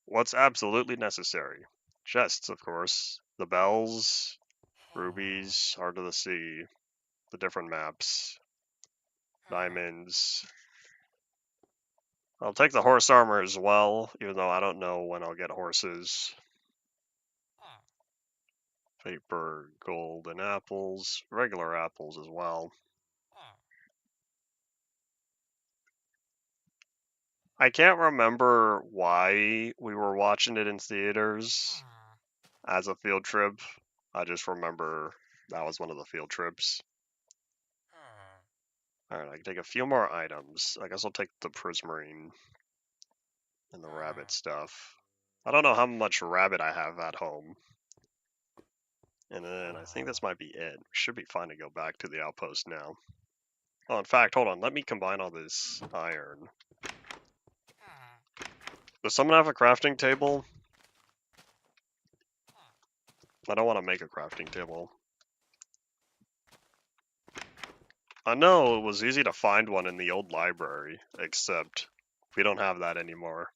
What's absolutely necessary? Chests, of course. The bells, rubies, Heart of the Sea, the different maps, diamonds. I'll take the horse armor as well, even though I don't know when I'll get horses. Paper, gold, and apples. Regular apples as well. I can't remember why we were watching it in theaters as a field trip. I just remember that was one of the field trips. Alright, I can take a few more items. I guess I'll take the prismarine and the rabbit stuff. I don't know how much rabbit I have at home. And then I think this might be it. We should be fine to go back to the outpost now. Oh, in fact, hold on. Let me combine all this iron. Does someone have a crafting table? I don't want to make a crafting table. I know it was easy to find one in the old library, except we don't have that anymore.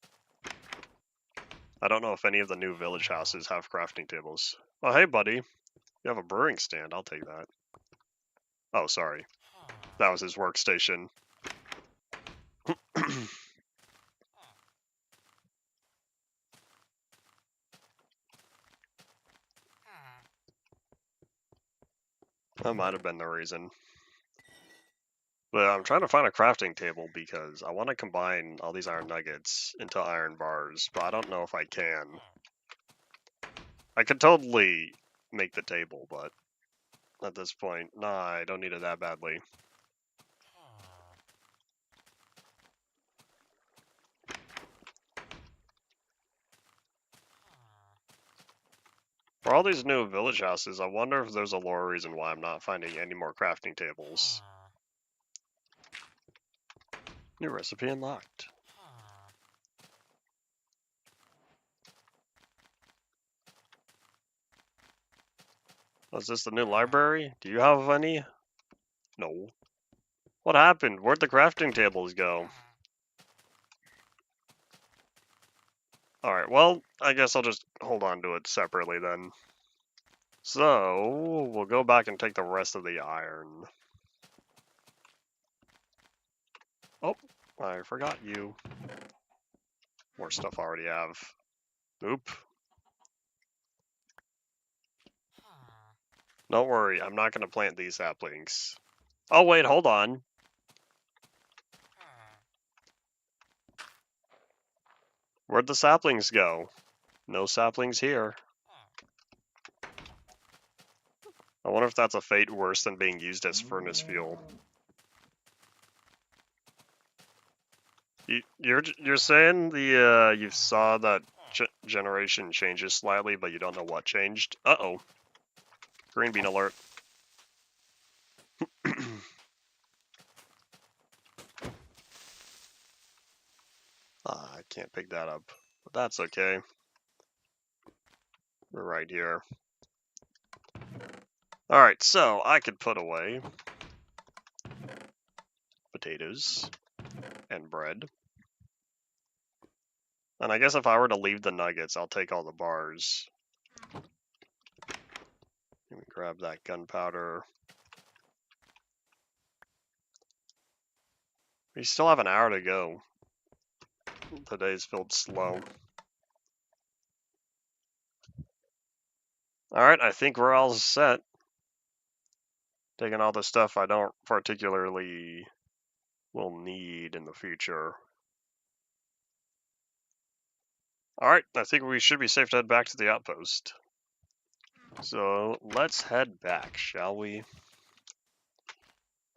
I don't know if any of the new village houses have crafting tables. Oh, hey, buddy. You have a brewing stand. I'll take that. Oh, sorry. That was his workstation. That might have been the reason. But I'm trying to find a crafting table because I want to combine all these iron nuggets into iron bars, but I don't know if I can. I could totally make the table, but at this point, nah, I don't need it that badly. For all these new village houses, I wonder if there's a lore reason why I'm not finding any more crafting tables. New recipe unlocked. Oh, is this the new library? Do you have any? No. What happened? Where'd the crafting tables go? Alright, well, I guess I'll just hold on to it separately then. So, we'll go back and take the rest of the iron. Oh, I forgot you. More stuff I already have. Oop. Don't worry, I'm not going to plant these saplings. Oh, wait, hold on. Where'd the saplings go? No saplings here. I wonder if that's a fate worse than being used as furnace fuel. You're saying you saw that generation changes slightly, but you don't know what changed? Uh-oh. Green bean alert. I can't pick that up, but that's okay. We're right here. Alright, so I could put away potatoes and bread. And I guess if I were to leave the nuggets, I'll take all the bars. Let me grab that gunpowder. We still have an hour to go. Today's filled slow. Alright, I think we're all set. Taking all the stuff I don't particularly will need in the future. Alright, I think we should be safe to head back to the outpost. So let's head back, shall we?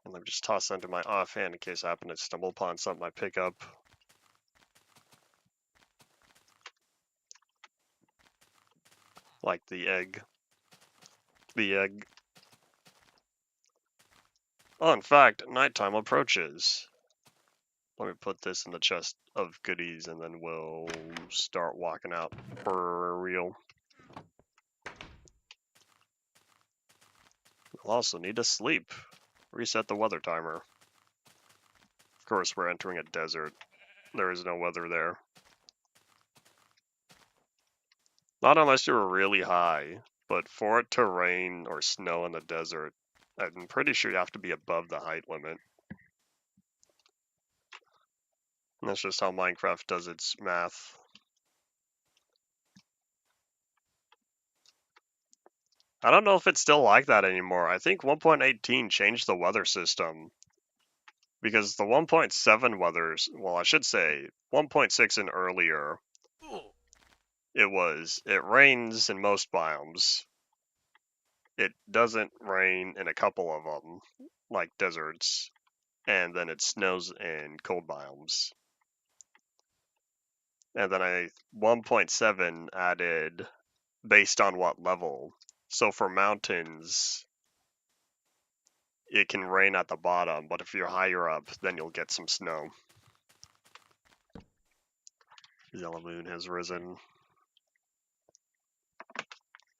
And let me just toss that into my offhand in case I happen to stumble upon something I pick up. Like the egg. The egg. Oh, in fact, nighttime approaches. Let me put this in the chest of goodies and then we'll start walking out for real. We'll also need to sleep. Reset the weather timer. Of course, we're entering a desert. There is no weather there. Not unless you're really high, but for it to rain or snow in the desert, I'm pretty sure you have to be above the height limit. And that's just how Minecraft does its math. I don't know if it's still like that anymore. I think 1.18 changed the weather system. Because the 1.7 weathers, well, I should say 1.6 and earlier, it rains in most biomes. It doesn't rain in a couple of them, like deserts, and then it snows in cold biomes. And then 1.7 added based on what level. So for mountains, it can rain at the bottom, but if you're higher up, then you'll get some snow. Yellow moon has risen.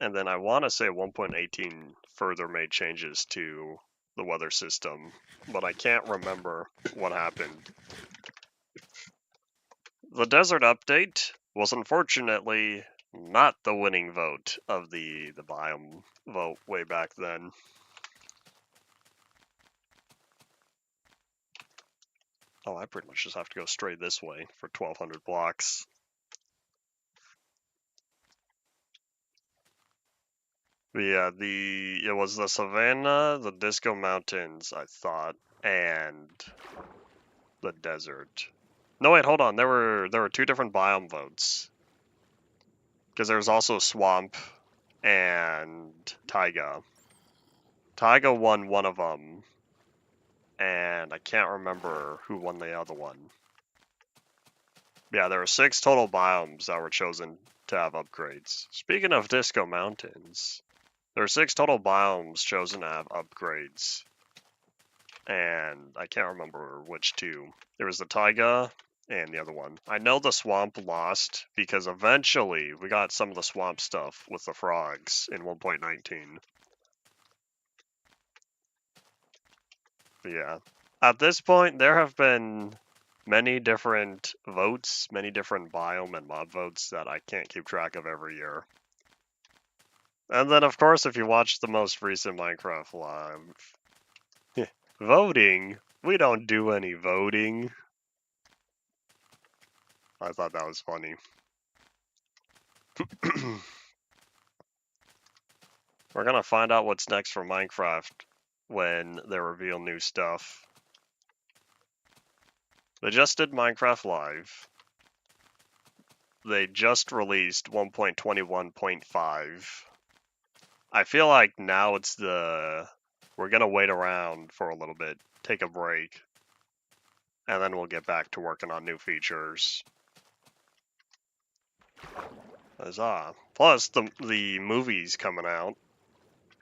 And then I want to say 1.18 further made changes to the weather system, but I can't remember what happened. The desert update was unfortunately not the winning vote of the biome vote way back then. Oh, I pretty much just have to go straight this way for 1,200 blocks. But yeah, it was the savannah, the Disco Mountains, I thought, and the desert. No, wait, hold on. There were two different biome votes. Because there was also swamp and taiga. Taiga won one of them, and I can't remember who won the other one. Yeah, there were 6 total biomes that were chosen to have upgrades. Speaking of Disco Mountains, there are 6 total biomes chosen to have upgrades. And I can't remember which two. There was the taiga and the other one. I know the swamp lost because eventually we got some of the swamp stuff with the frogs in 1.19. Yeah. At this point, there have been many different votes, many different biome and mob votes that I can't keep track of every year. And then, of course, if you watch the most recent Minecraft Live, voting, we don't do any voting. I thought that was funny. We're gonna find out what's next for Minecraft when they reveal new stuff. They just did Minecraft Live. They just released 1.21.5. I feel like now it's we're gonna wait around for a little bit, take a break, and then we'll get back to working on new features. Huzzah. Plus, the movie's coming out,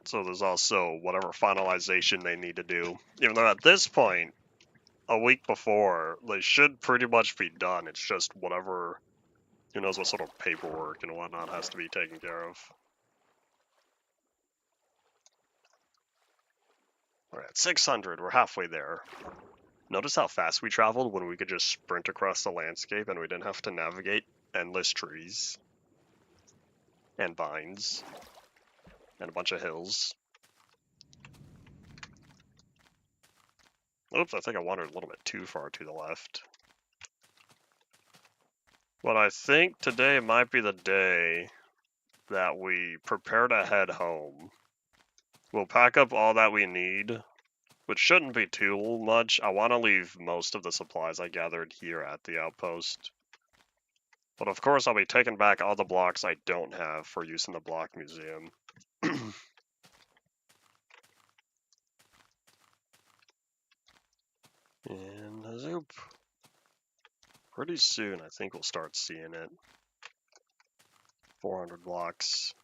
so there's also whatever finalization they need to do. Even though at this point, a week before, they should pretty much be done. It's just whatever, who knows what sort of paperwork and whatnot has to be taken care of. We're at 600, we're halfway there. Notice how fast we traveled when we could just sprint across the landscape and we didn't have to navigate endless trees and vines and a bunch of hills. Oops, I think I wandered a little bit too far to the left. But I think today might be the day that we prepare to head home. We'll pack up all that we need, which shouldn't be too much. I want to leave most of the supplies I gathered here at the outpost. But of course, I'll be taking back all the blocks I don't have for use in the block museum. And zoop. Pretty soon, I think we'll start seeing it. 400 blocks.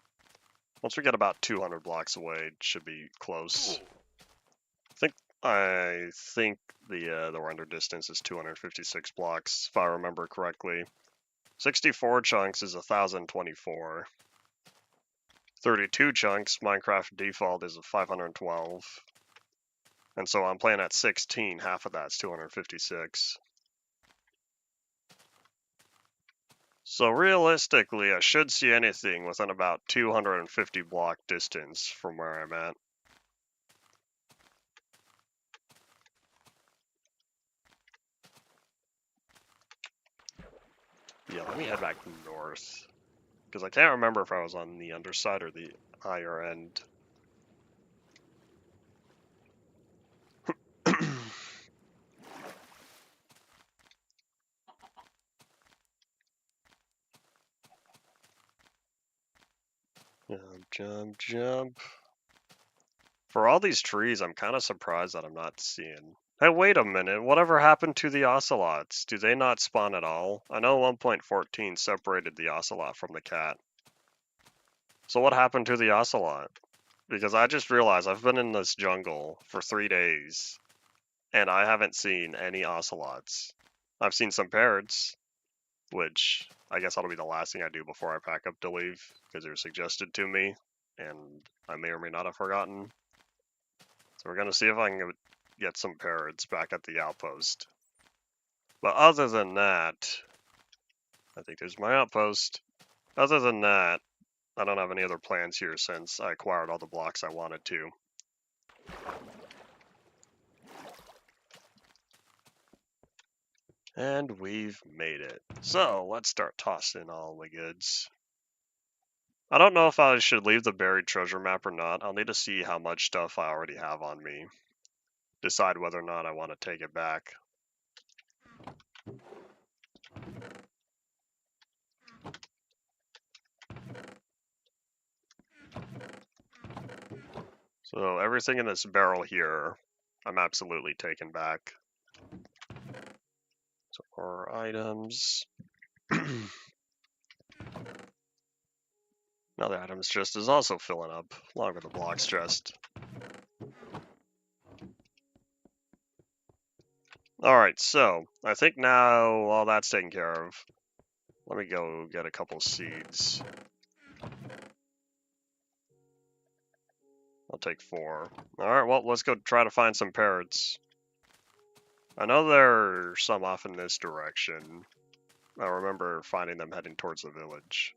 Once we get about 200 blocks away, it should be close. I think the render distance is 256 blocks, if I remember correctly. 64 chunks is 1024. 32 chunks, Minecraft default is 512. And so I'm playing at 16, half of that's 256. So realistically, I should see anything within about 250 block distance from where I'm at. Yeah, let me head back north. Because I can't remember if I was on the underside or the higher end. Jump, jump, jump. For all these trees, I'm kind of surprised that I'm not seeing. Hey, wait a minute. Whatever happened to the ocelots? Do they not spawn at all? I know 1.14 separated the ocelot from the cat. So what happened to the ocelot? Because I just realized I've been in this jungle for 3 days, and I haven't seen any ocelots. I've seen some parrots, which I guess that'll be the last thing I do before I pack up to leave, because they were suggested to me, and I may or may not have forgotten. So we're going to see if I can get some parrots back at the outpost. But other than that, I think there's my outpost. Other than that, I don't have any other plans here since I acquired all the blocks I wanted to. And we've made it. So let's start tossing all the goods. I don't know if I should leave the buried treasure map or not. I'll need to see how much stuff I already have on me. Decide whether or not I want to take it back. So everything in this barrel here, I'm absolutely taking back. So more items. Now the items chest is also filling up, along with the blocks chest. Alright, so I think now all that's taken care of. Let me go get a couple seeds. I'll take 4. Alright, well, let's go try to find some parrots. I know there are some off in this direction. I remember finding them heading towards the village.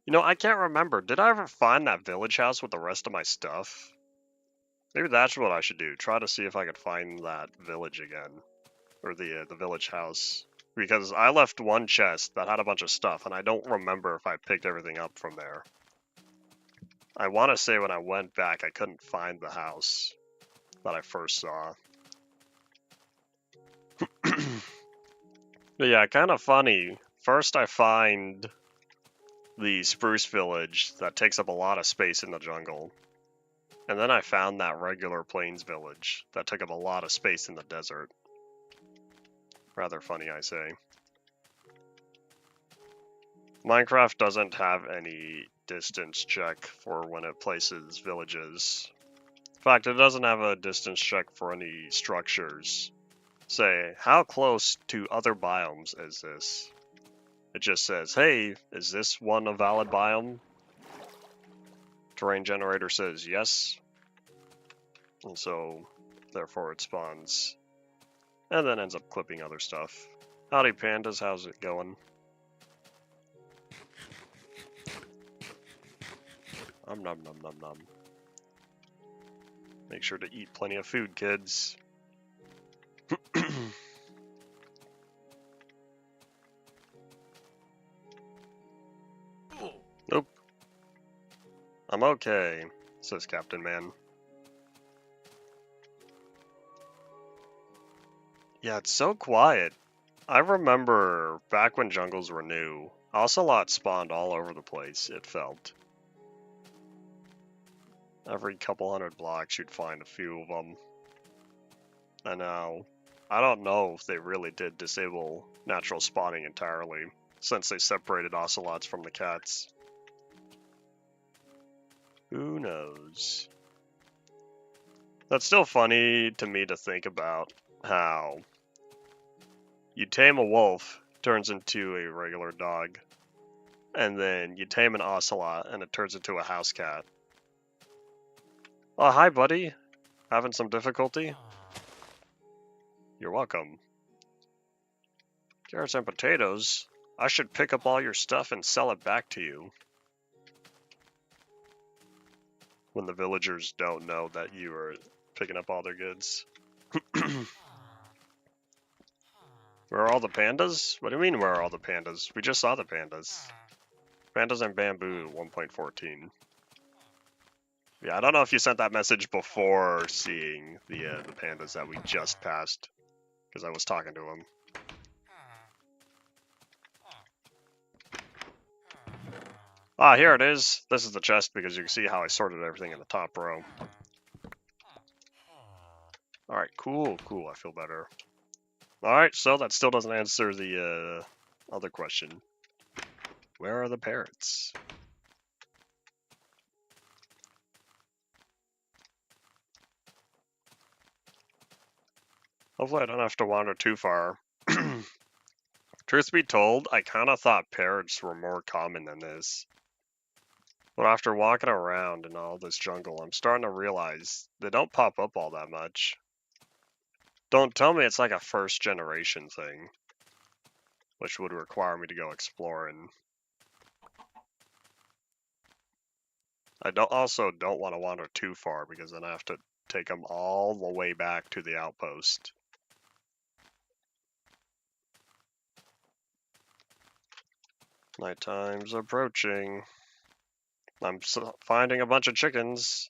You know, I can't remember. Did I ever find that village house with the rest of my stuff? Maybe that's what I should do. Try to see if I could find that village again. Or the village house. Because I left one chest that had a bunch of stuff, and I don't remember if I picked everything up from there. I want to say when I went back, I couldn't find the house. that I first saw. But yeah, kind of funny. First I find the spruce village that takes up a lot of space in the jungle. And then I found that regular plains village that took up a lot of space in the desert. Rather funny, I say. Minecraft doesn't have any distance check for when it places villages. In fact, it doesn't have a distance check for any structures. Say, how close to other biomes is this? It just says, hey, is this one a valid biome? Terrain generator says yes. And so, therefore it spawns. And then ends up clipping other stuff. Howdy pandas, how's it going? Nom nom nom nom nom. Make sure to eat plenty of food, kids. Nope. I'm okay, says Captain Man. Yeah, it's so quiet. I remember back when jungles were new, ocelots spawned all over the place, it felt. Every couple hundred blocks you'd find a few of them. And now, I don't know if they really did disable natural spawning entirely, since they separated ocelots from the cats. Who knows? That's still funny to me to think about how you tame a wolf, turns into a regular dog, and then you tame an ocelot and it turns into a house cat. Oh, hi buddy. Having some difficulty? You're welcome. Carrots and potatoes? I should pick up all your stuff and sell it back to you. When the villagers don't know that you are picking up all their goods. Where are all the pandas? What do you mean where are all the pandas? We just saw the pandas. Pandas and bamboo 1.14. Yeah, I don't know if you sent that message before seeing the pandas that we just passed, because I was talking to him. Ah, here it is. This is the chest because you can see how I sorted everything in the top row. Alright, cool, cool, I feel better. Alright, so that still doesn't answer the other question. Where are the parrots? Hopefully I don't have to wander too far. Truth be told, I kind of thought parrots were more common than this. But after walking around in all this jungle, I'm starting to realize they don't pop up all that much. Don't tell me it's like a first generation thing, which would require me to go exploring. I also don't want to wander too far because then I have to take them all the way back to the outpost. Nighttime's approaching. I'm finding a bunch of chickens,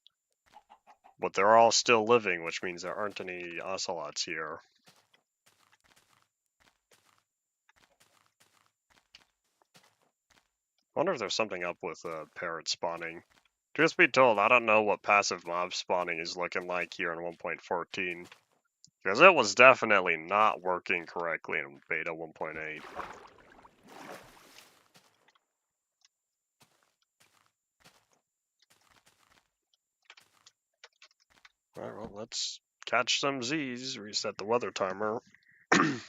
but they're all still living, which means there aren't any ocelots here. I wonder if there's something up with parrot spawning. Truth be told, I don't know what passive mob spawning is looking like here in 1.14. Because it was definitely not working correctly in beta 1.8. Alright, well, let's catch some Z's, reset the weather timer, and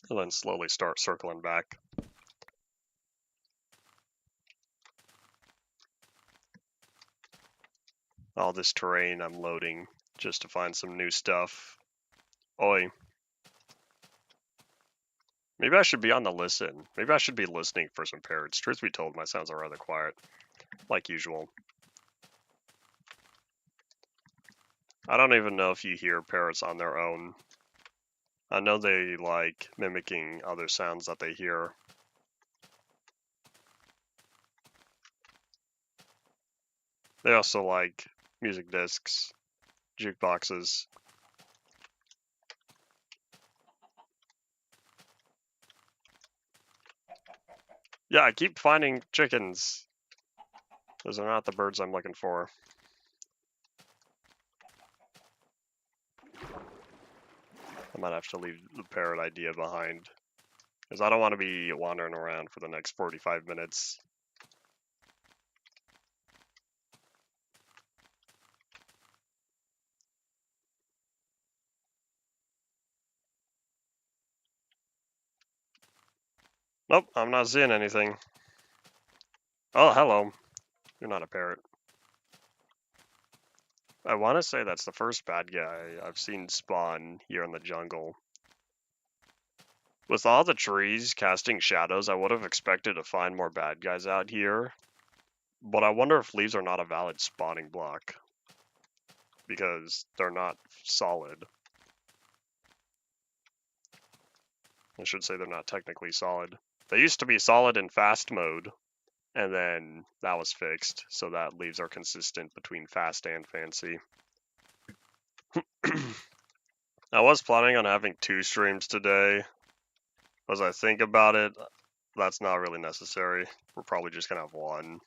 then slowly start circling back. All this terrain I'm loading just to find some new stuff. Oi. Maybe I should be on the listen. Maybe I should be listening for some parrots. Truth be told, my sounds are rather quiet, like usual. I don't even know if you hear parrots on their own. I know they like mimicking other sounds that they hear. They also like music discs. jukeboxes. Yeah, I keep finding chickens. Those are not the birds I'm looking for. I might have to leave the parrot idea behind, because I don't want to be wandering around for the next 45 minutes. Nope, I'm not seeing anything. Oh, hello. You're not a parrot. I want to say that's the first bad guy I've seen spawn here in the jungle. With all the trees casting shadows, I would have expected to find more bad guys out here. But I wonder if leaves are not a valid spawning block, because they're not solid. I should say they're not technically solid. They used to be solid in fast mode, and then that was fixed, so that leaves are consistent between fast and fancy. I was planning on having 2 streams today. As I think about it, that's not really necessary. We're probably just gonna have 1.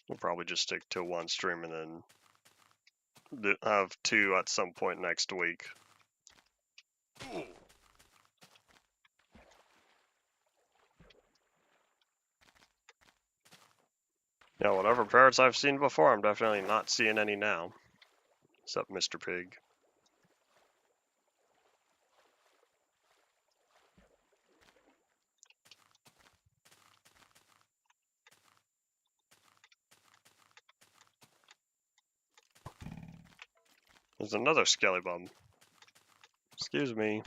We'll probably just stick to 1 stream and then have 2 at some point next week. Yeah, whatever parrots I've seen before, I'm definitely not seeing any now. Except Mr. Pig. There's another skelly bum. Excuse me.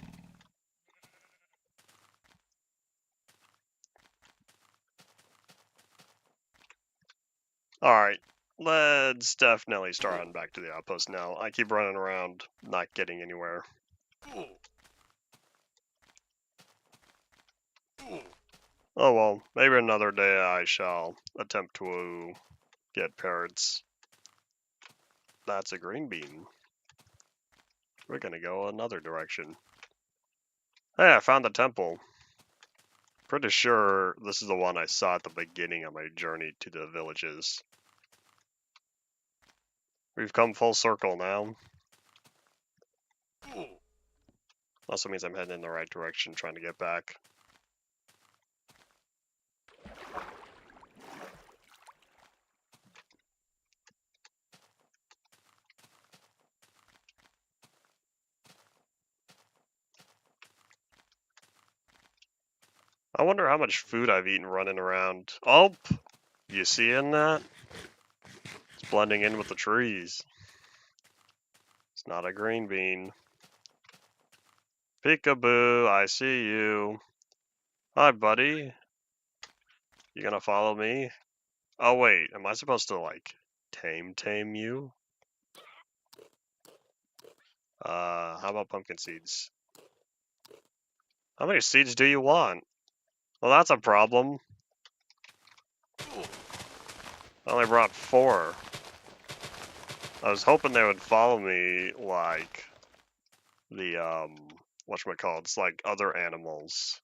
Alright, let's definitely start on back to the outpost now. I keep running around, not getting anywhere. Oh well, maybe another day I shall attempt to get parrots. That's a green bean. We're gonna go another direction. Hey, I found the temple. Pretty sure this is the one I saw at the beginning of my journey to the villages. We've come full circle now. Also means I'm heading in the right direction, trying to get back. I wonder how much food I've eaten running around. Oh, you seeing that? It's blending in with the trees. It's not a green bean. Peekaboo, I see you. Hi, buddy. You gonna follow me? Oh, wait, am I supposed to, like, tame you? How about pumpkin seeds? How many seeds do you want? Well, that's a problem. I only brought 4. I was hoping they would follow me like the, whatchamacallits, like other animals.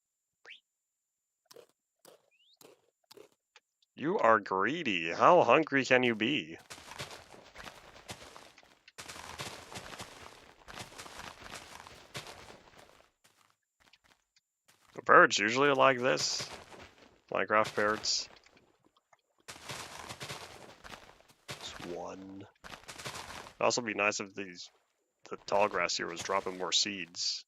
You are greedy. How hungry can you be? The parrots usually like this. Minecraft parrots. Just 1. It'd also be nice if the tall grass here was dropping more seeds.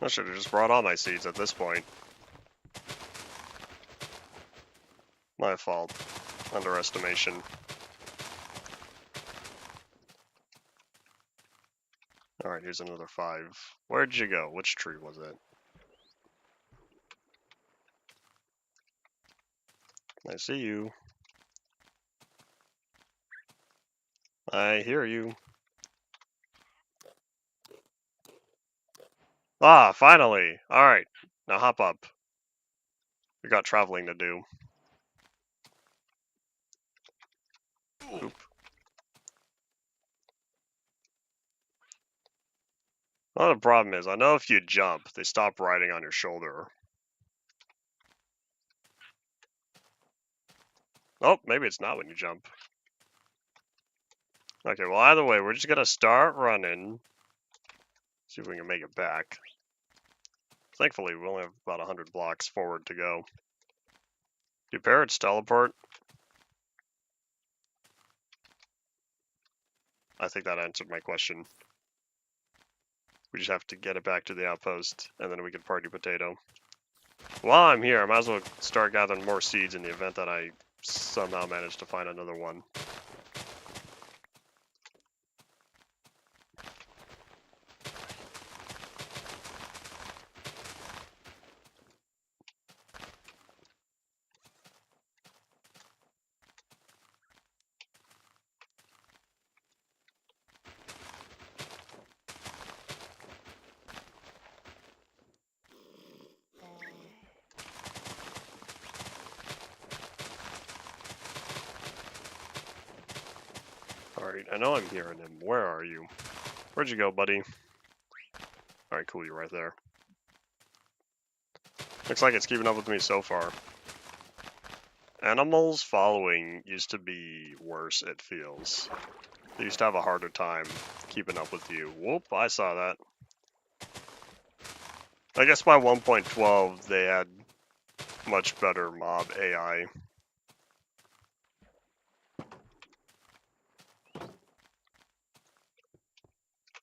I should have just brought all my seeds at this point. My fault. Underestimation. Alright, here's another 5. Where'd you go? Which tree was it? I see you. I hear you. Ah, finally! Alright, now hop up. We got traveling to do. Oop. Well, the problem is, I know if you jump, they stop riding on your shoulder. Oh, maybe it's not when you jump. Okay, well, either way, we're just gonna start running. See if we can make it back. Thankfully, we only have about 100 blocks forward to go. Do parrots teleport? I think that answered my question. We just have to get it back to the outpost, and then we can party potato. While I'm here, I might as well start gathering more seeds in the event that I somehow manage to find another one. Alright, I know I'm hearing him. Where are you? Where'd you go, buddy? Alright, cool, you're right there. Looks like it's keeping up with me so far. Animals following used to be worse, it feels. They used to have a harder time keeping up with you. Whoop, I saw that. I guess by 1.12 they had much better mob AI.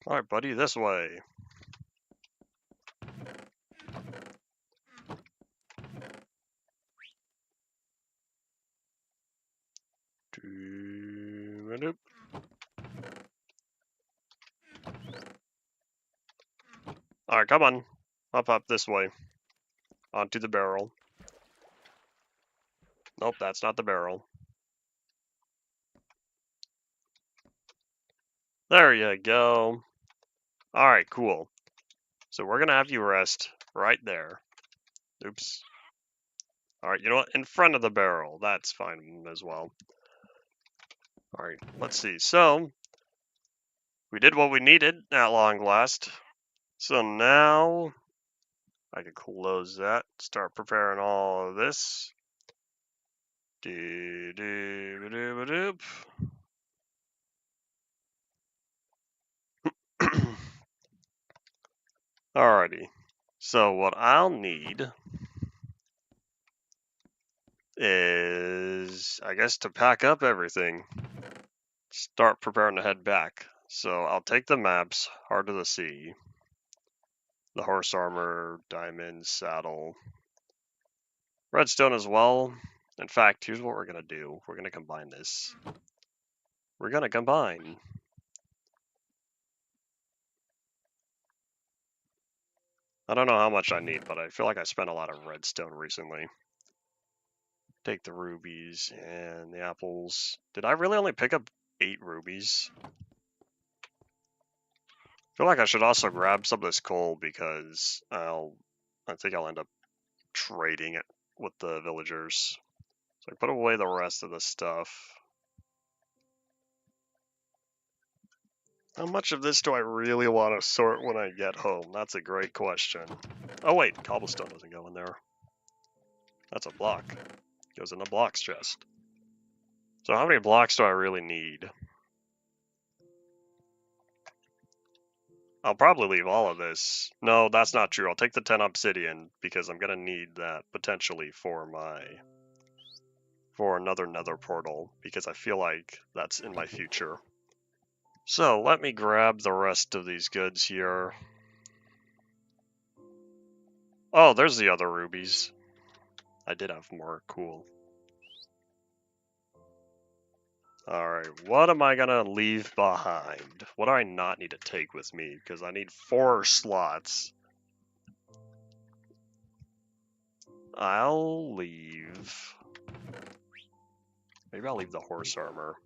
Alright, buddy, this way. Alright, come on. Up this way. Onto the barrel. Nope, that's not the barrel. There you go. Alright, cool. So we're gonna have you rest right there. Oops. Alright, you know what? In front of the barrel. That's fine as well. Alright, let's see. So, we did what we needed at long last. So now, I can close that. Start preparing all of this. Doo-doo-ba-doo-ba-doop. Alrighty. So what I'll need is, I guess, to pack up everything. Start preparing to head back. So I'll take the maps, Heart of the Sea, the horse armor, diamond, saddle, redstone as well. In fact, here's what we're gonna do. We're gonna combine this. We're gonna combine. I don't know how much I need, but I feel like I spent a lot of redstone recently. Take the rubies and the apples. Did I really only pick up 8 rubies? I feel like I should also grab some of this coal because I think I'll end up trading it with the villagers. So I put away the rest of the stuff. How much of this do I really want to sort when I get home? That's a great question. Oh wait, cobblestone doesn't go in there. That's a block. Goes in the blocks chest. So how many blocks do I really need? I'll probably leave all of this. No, that's not true. I'll take the 10 obsidian because I'm gonna need that potentially for another nether portal because I feel like that's in my future. So let me grab the rest of these goods here. Oh, there's the other rubies. I did have more. Cool. Alright, what am I gonna leave behind? What do I not need to take with me? Because I need 4 slots. I'll leave... Maybe I'll leave the horse armor.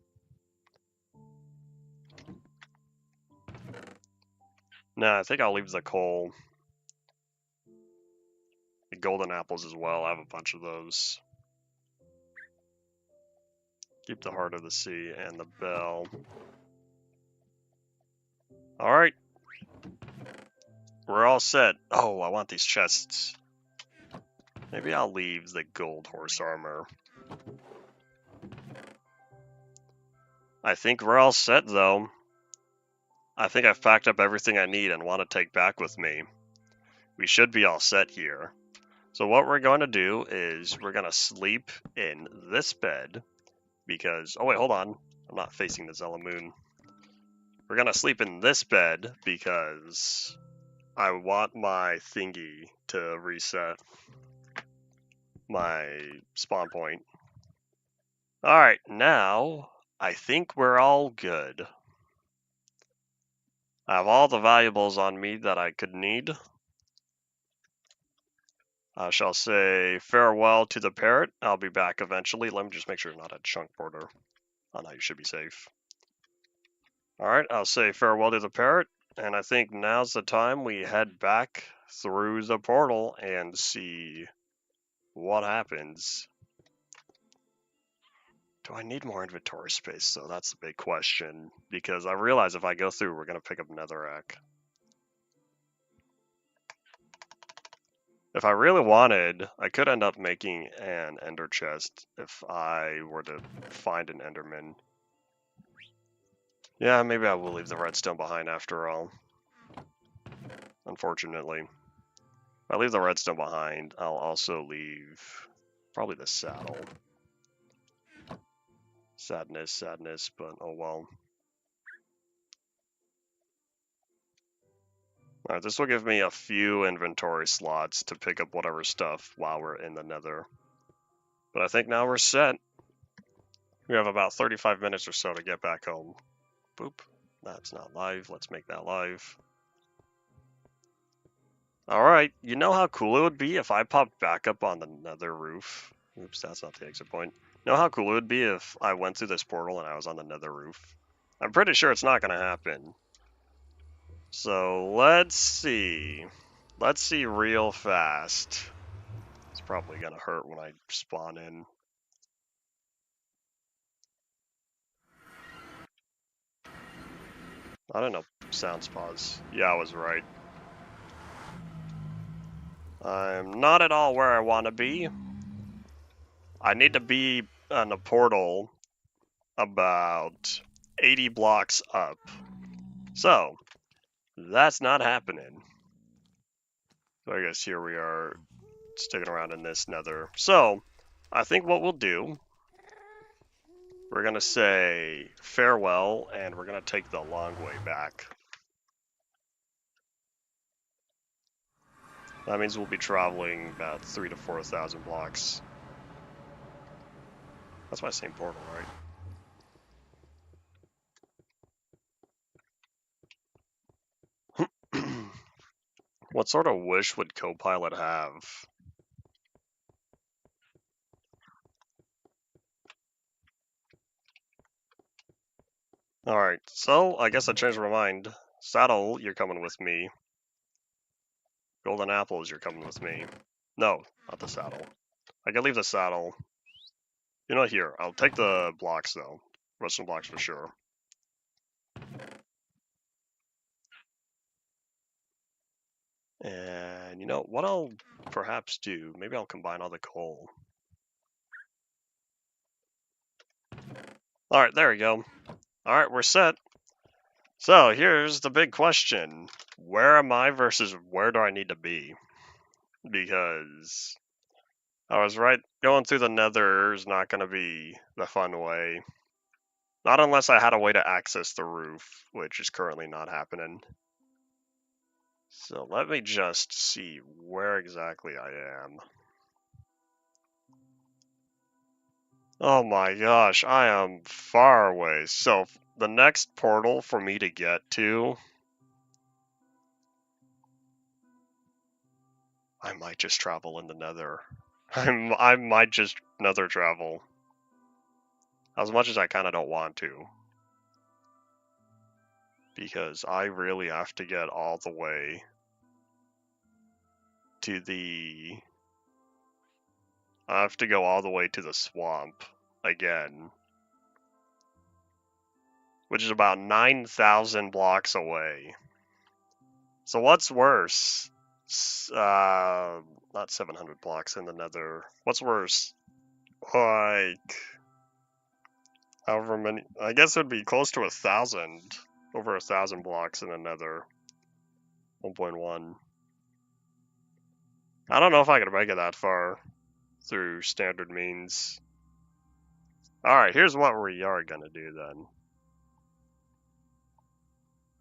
Nah, I think I'll leave the coal. golden apples as well. I have a bunch of those. Keep the heart of the sea and the bell. Alright. We're all set. Oh, I want these chests. Maybe I'll leave the gold horse armor. I think we're all set, though. I think I've packed up everything I need and want to take back with me. We should be all set here. So what we're going to do is we're going to sleep in this bed because... Oh, wait, hold on. I'm not facing the Zella Moon. We're going to sleep in this bed because I want my thingy to reset my spawn point. Alright, now I think we're all good. I have all the valuables on me that I could need. I shall say farewell to the parrot. I'll be back eventually. Let me just make sure not a chunk border. Oh no, you should be safe. Alright, I'll say farewell to the parrot, and I think now's the time we head back through the portal and see what happens. Do I need more inventory space, though? That's the big question, because I realize if I go through, we're going to pick up netherrack. If I really wanted, I could end up making an ender chest if I were to find an enderman. Yeah, maybe I will leave the redstone behind after all. Unfortunately. If I leave the redstone behind, I'll also leave probably the saddle. Sadness, but oh well. Alright, this will give me a few inventory slots to pick up whatever stuff while we're in the nether. But I think now we're set. We have about 35 minutes or so to get back home. Boop. That's not live. Let's make that live. Alright, you know how cool it would be if I popped back up on the nether roof? Oops, that's not the exit point. You know how cool it would be if I went through this portal and I was on the nether roof? I'm pretty sure it's not going to happen. So let's see. Let's see real fast. It's probably going to hurt when I spawn in. I don't know. Sounds pause. Yeah, I was right. I'm not at all where I want to be. I need to be on a portal about 80 blocks up. So, that's not happening. So I guess here we are sticking around in this nether. So, I think what we'll do, we're going to say farewell, and we're going to take the long way back. That means we'll be traveling about 3,000 to 4,000 blocks. That's my same portal, right? What sort of wish would Copilot have? Alright, so I guess I changed my mind. Saddle, you're coming with me. Golden apples, you're coming with me. No, not the saddle. I can leave the saddle. You know, here, I'll take the blocks, though. Redstone blocks for sure. And, you know, what I'll perhaps do, maybe I'll combine all the coal. Alright, there we go. Alright, we're set. So, here's the big question. Where am I versus where do I need to be? Because I was right, going through the nether is not going to be the fun way. Not unless I had a way to access the roof, which is currently not happening. So let me just see where exactly I am. Oh my gosh, I am far away. So the next portal for me to get to, I might just travel in the nether. I might just nether travel. As much as I kind of don't want to. Because I really have to get all the way to the I have to go all the way to the swamp again, which is about 9,000 blocks away. So what's worse? Not 700 blocks in the nether. What's worse? Like, however many, I guess it would be close to 1,000, over 1,000 blocks in the nether. 1.1. I don't know if I could make it that far through standard means. Alright, here's what we are gonna do then.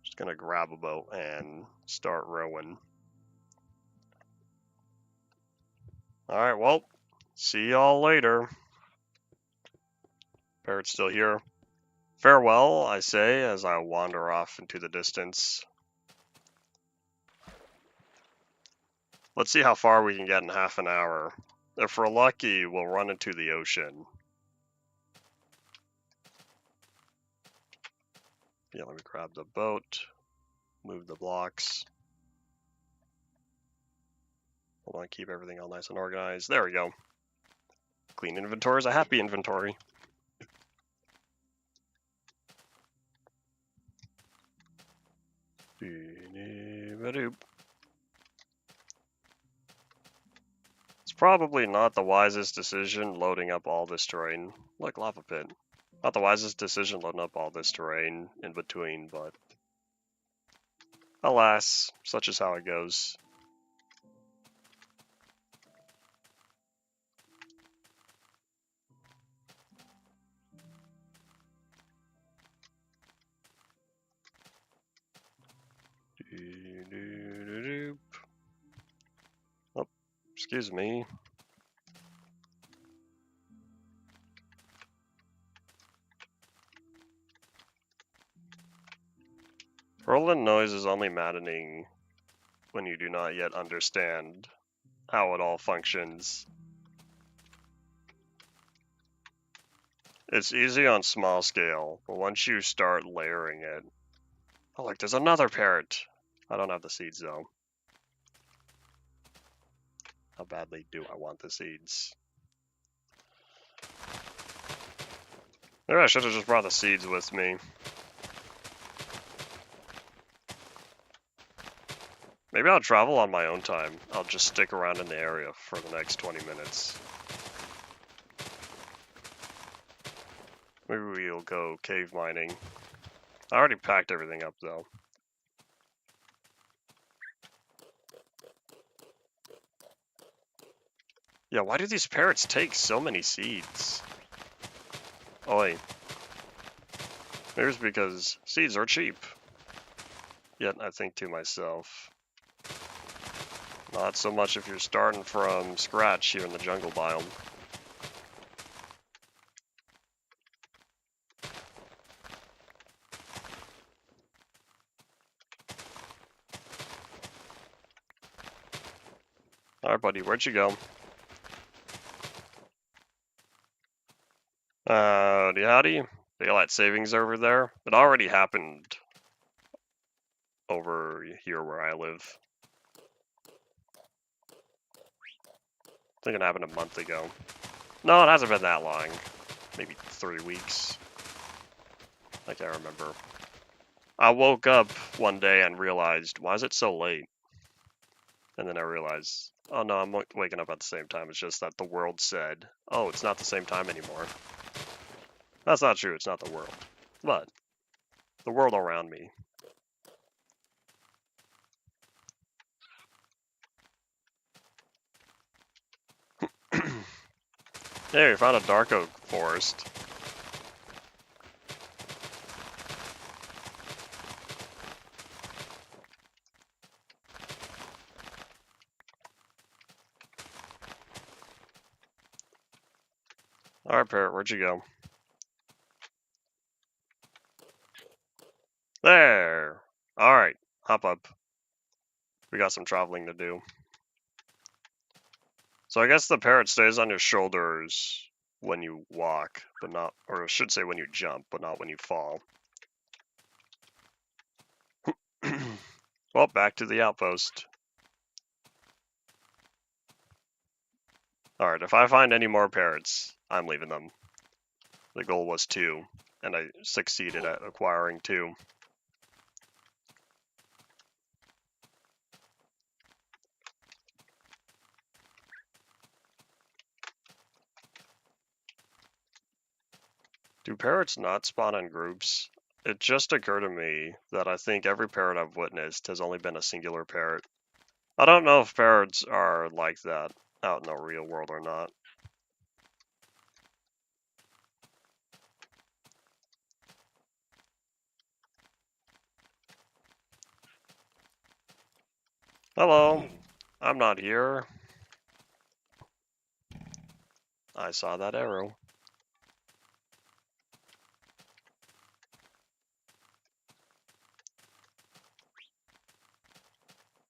Just gonna grab a boat and start rowing. Alright, well, see y'all later. Parrot's still here. Farewell, I say, as I wander off into the distance. Let's see how far we can get in half an hour. If we're lucky, we'll run into the ocean. Yeah, let me grab the boat, move the blocks. Hold on, keep everything all nice and organized. There we go. Clean inventory is a happy inventory. It's probably not the wisest decision loading up all this terrain. Like lava pit. Not the wisest decision loading up all this terrain in between, but alas, such is how it goes. Oh, excuse me. Rolling noise is only maddening when you do not yet understand how it all functions. It's easy on small scale, but once you start layering it... Oh, look, there's another parrot! I don't have the seeds, though. How badly do I want the seeds? Maybe I should have just brought the seeds with me. Maybe I'll travel on my own time. I'll just stick around in the area for the next 20 minutes. Maybe we'll go cave mining. I already packed everything up, though. Yeah, why do these parrots take so many seeds? Oh, wait. Maybe it's because seeds are cheap. Yet I think to myself, not so much if you're starting from scratch here in the jungle biome. Alright, buddy, where'd you go? Howdy howdy. Daylight savings over there. It already happened over here where I live. I think it happened a month ago. No, it hasn't been that long. Maybe 3 weeks. I can't remember. I woke up one day and realized, why is it so late? And then I realized, oh no, I'm waking up at the same time. It's just that the world said, oh, it's not the same time anymore. That's not true, it's not the world. But, the world around me. Hey, we found a dark oak forest. Alright, parrot, where'd you go? There! Alright, hop up. We got some traveling to do. So I guess the parrot stays on your shoulders when you walk, but not, or I should say when you jump, but not when you fall. Well, back to the outpost. Alright, if I find any more parrots, I'm leaving them. The goal was 2, and I succeeded at acquiring 2. Do parrots not spawn in groups? It just occurred to me that I think every parrot I've witnessed has only been a singular parrot. I don't know if parrots are like that out in the real world or not. Hello, I'm not here. I saw that arrow.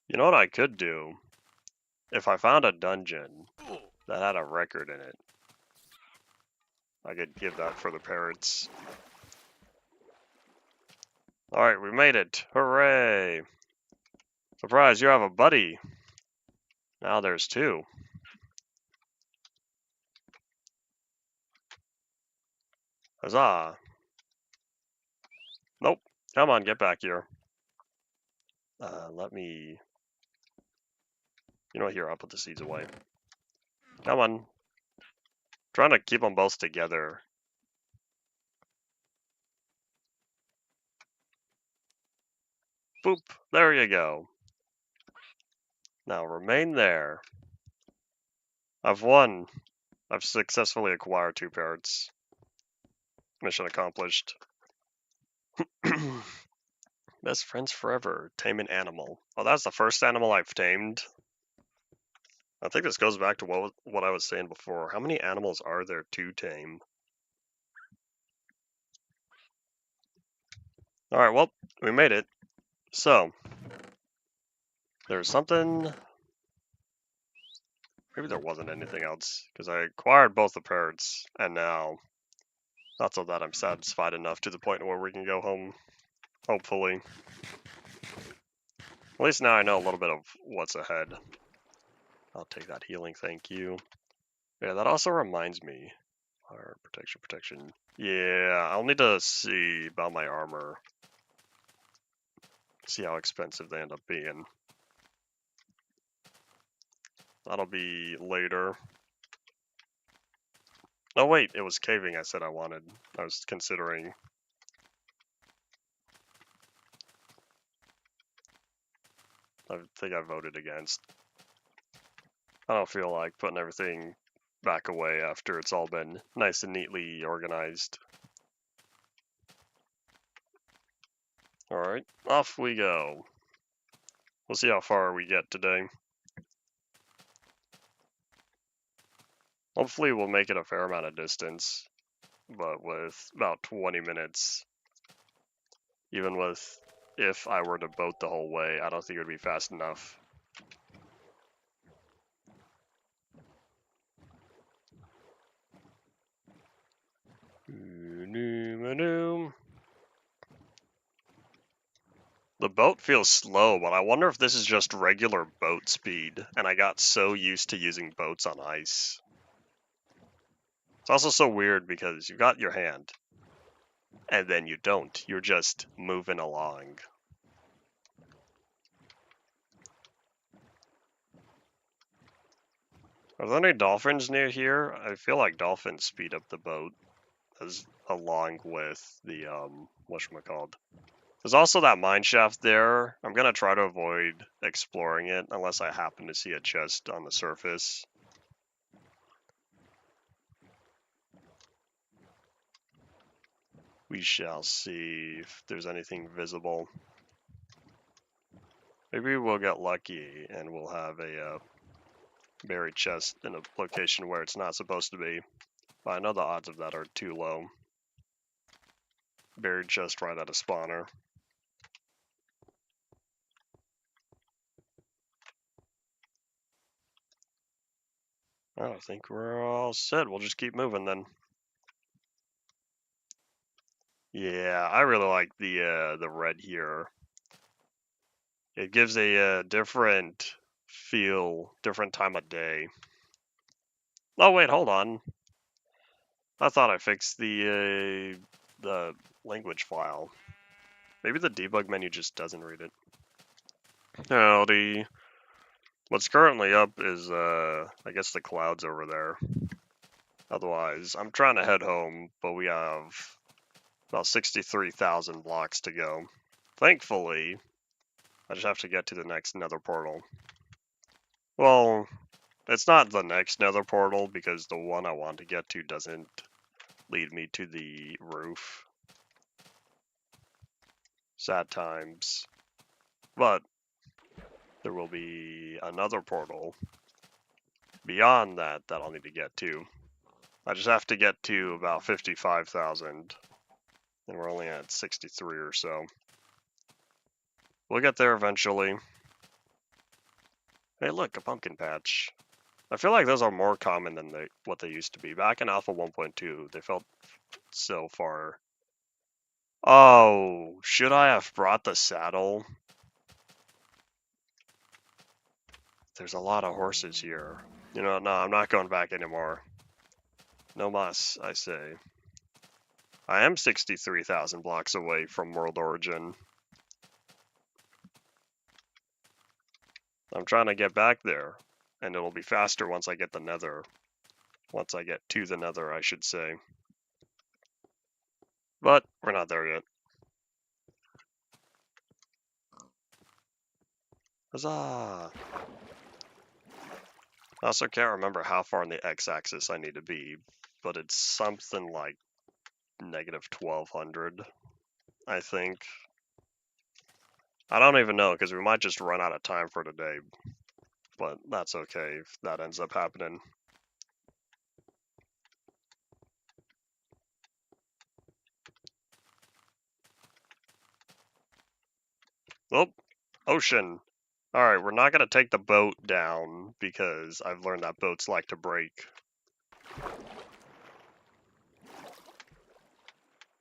You know what I could do? If I found a dungeon that had a record in it, I could give that for the parrots. Alright, we made it. Hooray! Surprise, you have a buddy. Now there's 2. Huzzah! Nope. Come on, get back here. Let me... You know what, here, I'll put the seeds away. Come on. Trying to keep them both together. Boop! There you go. Now remain there. I've won. I've successfully acquired 2 parrots. Mission accomplished. Best friends forever. Tame an animal. Oh, that's the first animal I've tamed. I think this goes back to what I was saying before. How many animals are there to tame? Alright, well, we made it. So, there's something... Maybe there wasn't anything else, because I acquired both the parrots, and now, not so that I'm satisfied enough to the point where we can go home, hopefully. At least now I know a little bit of what's ahead. I'll take that healing, thank you. Yeah, that also reminds me. Fire, protection. Yeah, I'll need to see about my armor. See how expensive they end up being. That'll be later. Oh wait, it was caving I said I wanted. I was considering. I think I voted against. I don't feel like putting everything back away after it's all been nice and neatly organized. Alright, off we go. We'll see how far we get today. Hopefully we'll make it a fair amount of distance, but with about 20 minutes. Even with, if I were to boat the whole way, I don't think it would be fast enough. The boat feels slow, but I wonder if this is just regular boat speed, and I got so used to using boats on ice. It's also so weird because you got your hand, and then you don't. You're just moving along. Are there any dolphins near here? I feel like dolphins speed up the boat, as along with the, whatchamacallit. There's also that mine shaft there. I'm gonna try to avoid exploring it unless I happen to see a chest on the surface. We shall see if there's anything visible. Maybe we'll get lucky and we'll have a buried chest in a location where it's not supposed to be. But I know the odds of that are too low. Buried chest right at a spawner. I think we're all set. We'll just keep moving then. Yeah, I really like the red here. It gives a different feel, different time of day. Oh wait, hold on. I thought I fixed the language file. Maybe the debug menu just doesn't read it. Howdy. What's currently up is, I guess the clouds over there. Otherwise, I'm trying to head home, but we have about 63,000 blocks to go. Thankfully, I just have to get to the next nether portal. Well, it's not the next nether portal because the one I want to get to doesn't lead me to the roof. Sad times. But there will be another portal beyond that I'll need to get to. I just have to get to about 55,000, and we're only at 63 or so. We'll get there eventually. Hey look, a pumpkin patch. I feel like those are more common than what they used to be. Back in Alpha 1.2, they felt so far. Oh, should I have brought the saddle? There's a lot of horses here. You know, no, I'm not going back anymore. No mas, I say. I am 63,000 blocks away from World Origin. I'm trying to get back there, and it'll be faster once I get the nether. Once I get to the nether, I should say. But we're not there yet. Huzzah! I also can't remember how far on the x-axis I need to be, but it's something like negative 1200, I think. I don't even know, because we might just run out of time for today, but that's okay if that ends up happening. Oh, ocean. Alright, we're not going to take the boat down, because I've learned that boats like to break.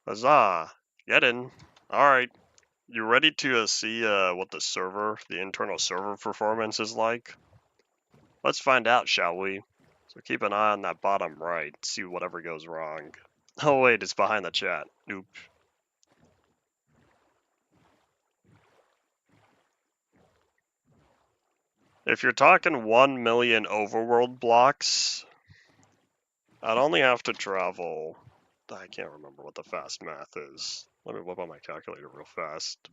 Huzzah! Get in. Alright. You ready to see what the internal server performance is like? Let's find out, shall we? So keep an eye on that bottom right, see whatever goes wrong. Oh wait, it's behind the chat. Oop. If you're talking 1 million overworld blocks, I'd only have to travel... I can't remember what the fast math is. Let me whip out my calculator real fast.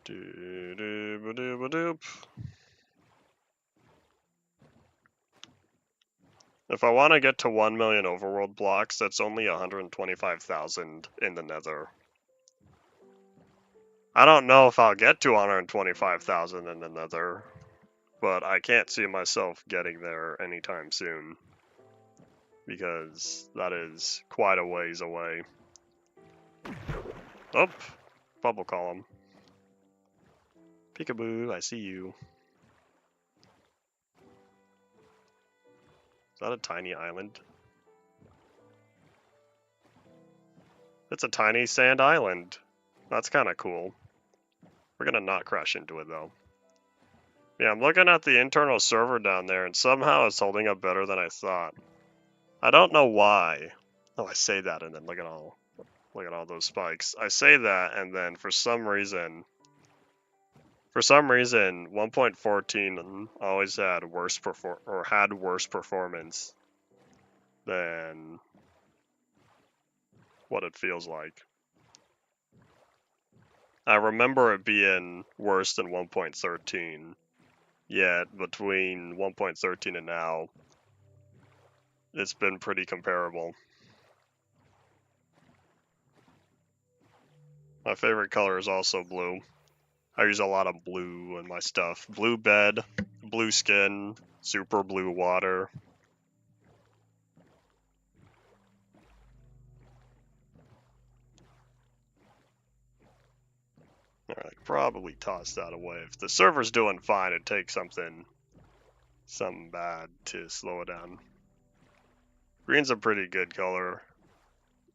Doop. If I want to get to 1 million overworld blocks, that's only 125,000 in the nether. I don't know if I'll get to 125,000 in the nether, but I can't see myself getting there anytime soon, because that is quite a ways away. Oh, bubble column. Peekaboo, I see you. Is that a tiny island? It's a tiny sand island. That's kind of cool. We're gonna not crash into it though. Yeah, I'm looking at the internal server down there, and somehow it's holding up better than I thought. I don't know why. Oh, I say that, and then look at all those spikes. I say that, and then for some reason, 1.14 always had worse performance than what it feels like. I remember it being worse than 1.13. Yet between 1.13 and now, it's been pretty comparable. My favorite color is also blue. I use a lot of blue in my stuff. Blue bed, blue skin, super blue water. Alright, probably toss that away. If the server's doing fine, it takes something bad to slow it down. Green's a pretty good color.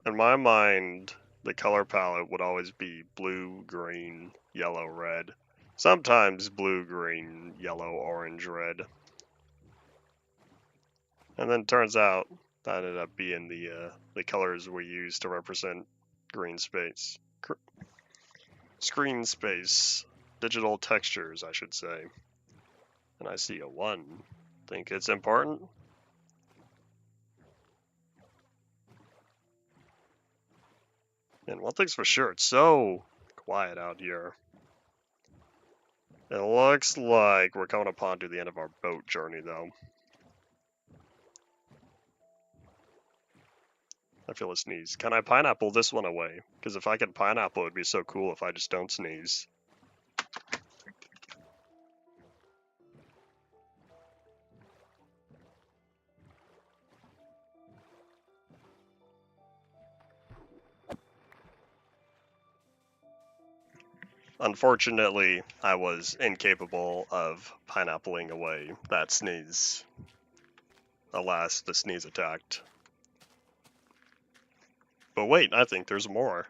In my mind, the color palette would always be blue, green, yellow, red. Sometimes blue, green, yellow, orange, red. And then turns out that ended up being the colors we use to represent green space. Screen space. Digital textures, I should say. And I see a 1. Think it's important? And one thing's for sure, it's so quiet out here. It looks like we're coming upon to the end of our boat journey, though. I feel a sneeze. Can I pineapple this one away? Because if I could pineapple, it would be so cool if I just don't sneeze. Unfortunately, I was incapable of pineappling away that sneeze. Alas, the sneeze attacked. But wait, I think there's more.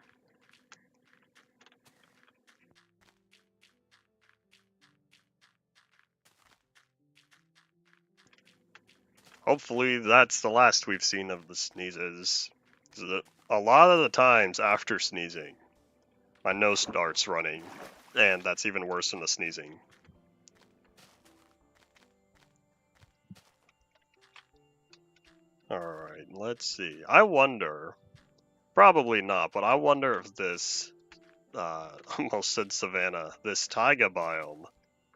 Hopefully that's the last we've seen of the sneezes. A lot of the times after sneezing, my nose starts running, and that's even worse than the sneezing. Alright, let's see. I wonder, probably not, but I wonder if this, almost said savanna, this taiga biome,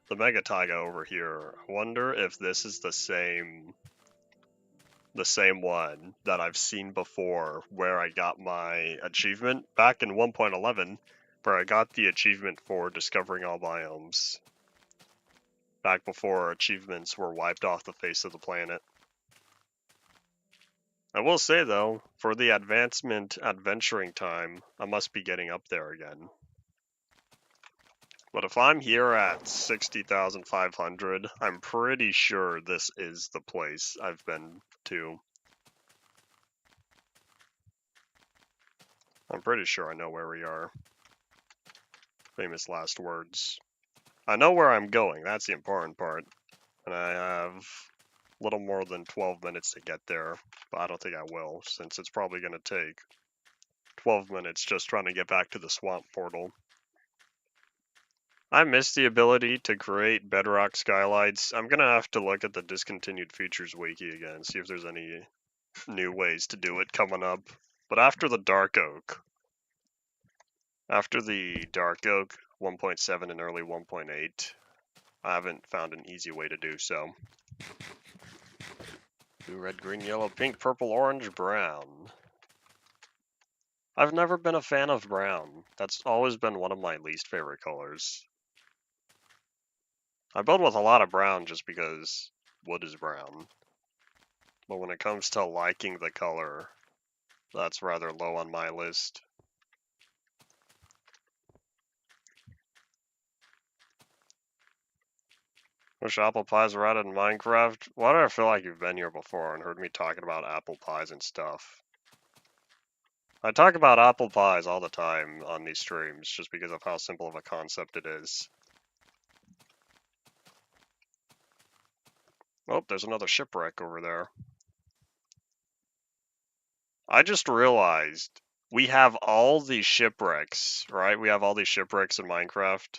the mega taiga over here, I wonder if this is the same one that I've seen before, where I got my achievement back in 1.11, where I got the achievement for discovering all biomes. Back before achievements were wiped off the face of the planet. I will say though, for the advancement adventuring time, I must be getting up there again. But if I'm here at 60,500, I'm pretty sure this is the place I've been to. I'm pretty sure I know where we are. Famous last words. I know where I'm going, that's the important part. And I have a little more than 12 minutes to get there, but I don't think I will, since it's probably going to take 12 minutes just trying to get back to the swamp portal. I miss the ability to create bedrock skylights. I'm going to have to look at the discontinued features wiki again, see if there's any new ways to do it coming up. But after the Dark Oak, after the Dark Oak 1.7 and early 1.8, I haven't found an easy way to do so. Blue, red, green, yellow, pink, purple, orange, brown. I've never been a fan of brown. That's always been one of my least favorite colors. I build with a lot of brown just because wood is brown. But when it comes to liking the color, that's rather low on my list. Wish apple pies were added in Minecraft. Why do I feel like you've been here before and heard me talking about apple pies and stuff? I talk about apple pies all the time on these streams just because of how simple of a concept it is. Oh, there's another shipwreck over there. I just realized we have all these shipwrecks, right? We have all these shipwrecks in Minecraft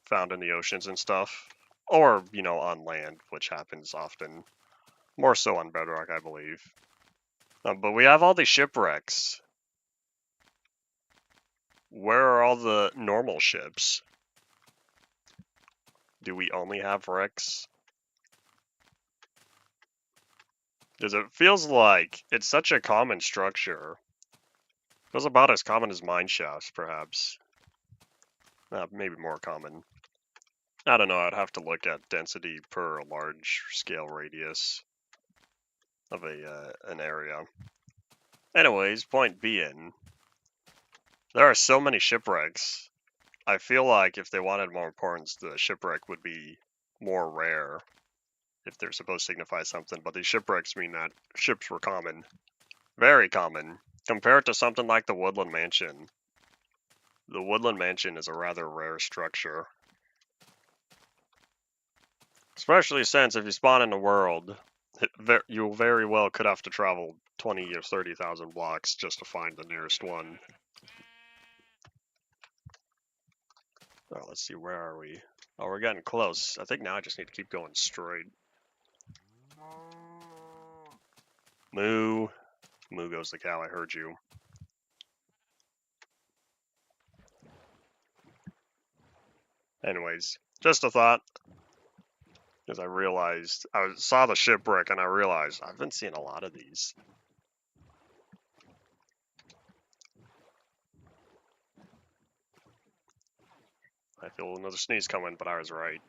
found in the oceans and stuff. Or, you know, on land, which happens often. More so on Bedrock, I believe. But we have all these shipwrecks. Where are all the normal ships? Do we only have wrecks? Because it feels like it's such a common structure. It feels about as common as mine shafts, perhaps. Maybe more common. I don't know, I'd have to look at density per large scale radius of an area. Anyways, point being, there are so many shipwrecks. I feel like if they wanted more importance, the shipwreck would be more rare if they're supposed to signify something, but these shipwrecks mean that ships were common. Very common. Compared to something like the Woodland Mansion. The Woodland Mansion is a rather rare structure. Especially since if you spawn in a world You very well could have to travel 20 or 30,000 blocks just to find the nearest one. Oh, let's see, where are we? Oh, we're getting close. I think now I just need to keep going straight. Moo. Moo goes the cow, I heard you. Anyways, just a thought. Because I realized, I saw the shipwreck and I realized I've been seeing a lot of these. I feel another sneeze coming, but I was right.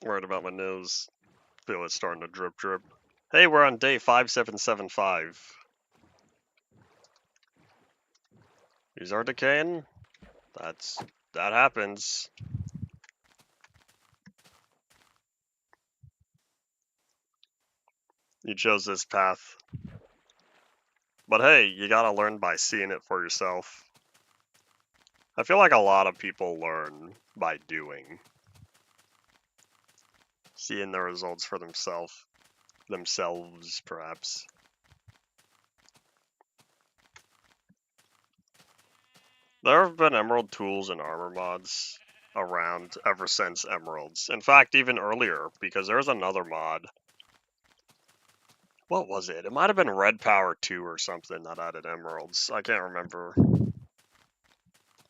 Worried about my nose. Feel it starting to drip drip. Hey, we're on day 5775. These are decaying? That happens. You chose this path. But hey, you gotta learn by seeing it for yourself. I feel like a lot of people learn by doing. Seeing the results for themselves, perhaps. There have been emerald tools and armor mods around ever since emeralds. In fact, even earlier, because there's another mod. What was it? It might have been Red Power 2 or something that added emeralds. I can't remember.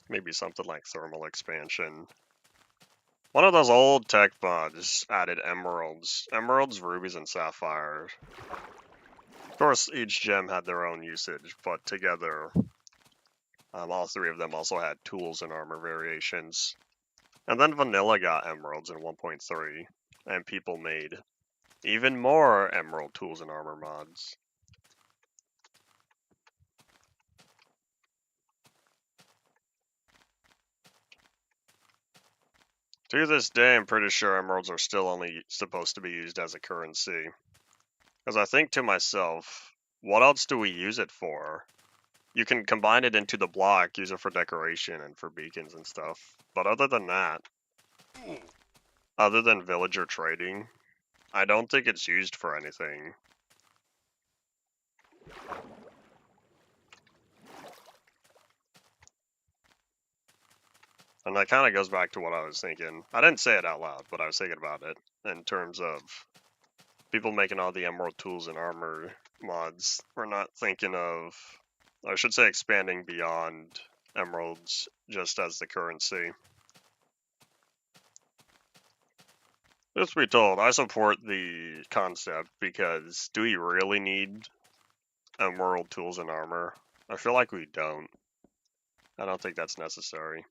Maybe something like thermal expansion. One of those old tech mods added emeralds. Emeralds, rubies, and sapphires. Of course, each gem had their own usage, but together, all three of them also had tools and armor variations. And then vanilla got emeralds in 1.3, and people made even more emerald tools and armor mods. To this day, I'm pretty sure emeralds are still only supposed to be used as a currency. Because I think to myself, what else do we use it for? You can combine it into the block, use it for decoration and for beacons and stuff. But other than that, other than villager trading, I don't think it's used for anything. And that kind of goes back to what I was thinking. I didn't say it out loud, but I was thinking about it in terms of people making all the emerald tools and armor mods. We're not thinking of, I should say, expanding beyond emeralds just as the currency. Truth be told, I support the concept because do we really need emerald tools and armor? I feel like we don't. I don't think that's necessary.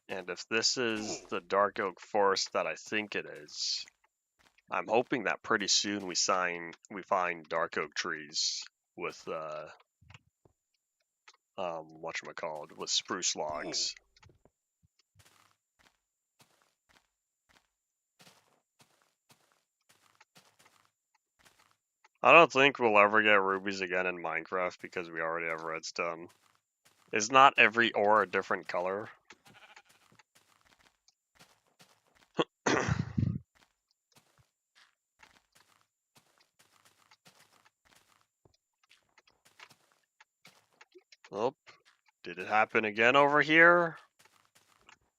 And if this is the dark oak forest that I think it is, I'm hoping that pretty soon we find dark oak trees with whatchamacallit, with spruce logs. I don't think we'll ever get rubies again in Minecraft because we already have redstone. Is not every ore a different color? Oh, did it happen again over here?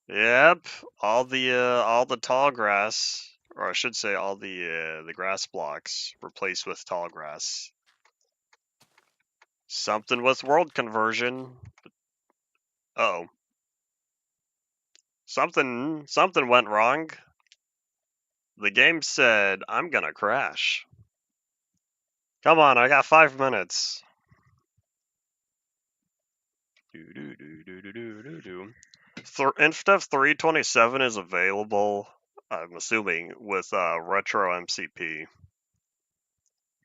Yep, all the tall grass, or I should say all the grass blocks replaced with tall grass. Something with world conversion. Oh. Something went wrong. The game said, I'm gonna crash. Come on, I got 5 minutes. Instead of 327 is available, I'm assuming, with Retro MCP.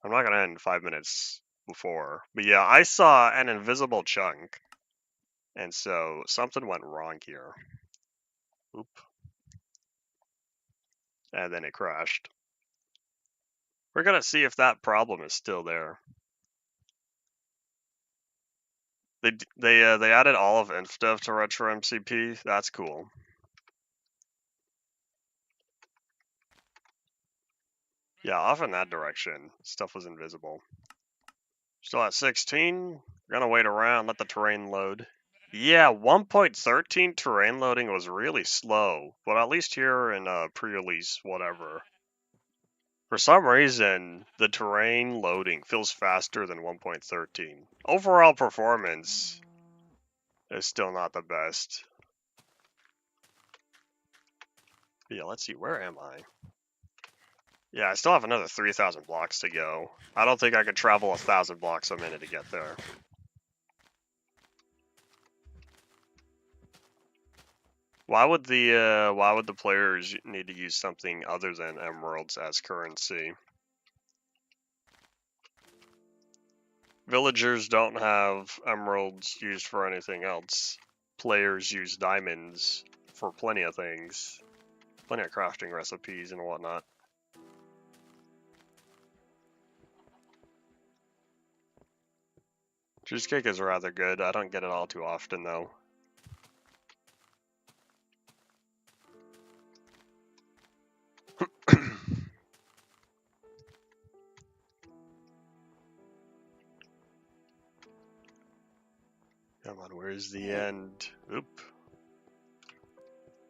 I'm not gonna end 5 minutes before. But yeah, I saw an invisible chunk. And so something went wrong here. Oop. And then it crashed. We're gonna see if that problem is still there. They added all of InfDev to Retro MCP. That's cool. Yeah, off in that direction. Stuff was invisible. Still at 16. Gonna wait around, let the terrain load. Yeah, 1.13 terrain loading was really slow, but at least here in pre-release whatever. For some reason, the terrain loading feels faster than 1.13. Overall performance is still not the best. Yeah, let's see, where am I? Yeah, I still have another 3,000 blocks to go. I don't think I could travel 1,000 blocks a minute to get there. Why would the players need to use something other than emeralds as currency? Villagers don't have emeralds used for anything else. Players use diamonds for plenty of things. Plenty of crafting recipes and whatnot. Cheesecake is rather good. I don't get it all too often though. Come on, where's the end? Oop.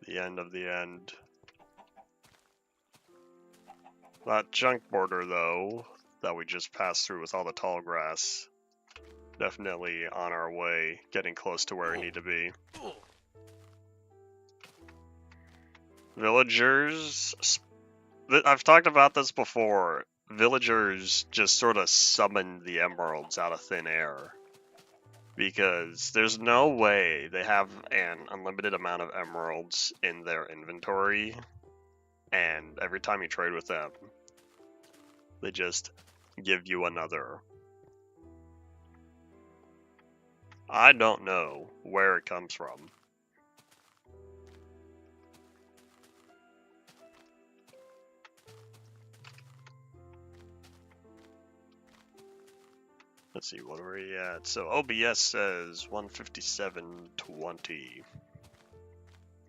The end of the end. That junk border though, that we just passed through with all the tall grass. Definitely on our way, getting close to where we need to be. Villagers, I've talked about this before. Villagers just sort of summon the emeralds out of thin air. Because there's no way they have an unlimited amount of emeralds in their inventory. And every time you trade with them, they just give you another. I don't know where it comes from. Let's see, what are we at? So OBS says 157.20.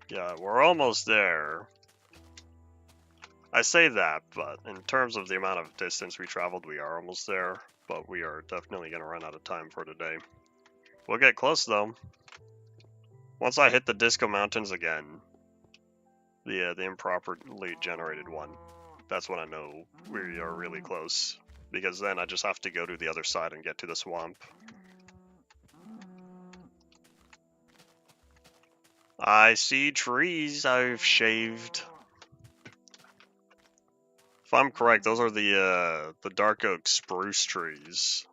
Yeah, we're almost there. I say that, but in terms of the amount of distance we traveled, we are almost there. But we are definitely going to run out of time for today. We'll get close, though. Once I hit the Disco Mountains again, the improperly generated one, that's when I know we are really close. Because then I just have to go to the other side and get to the swamp. I see trees I've shaved. If I'm correct, those are the dark oak spruce trees.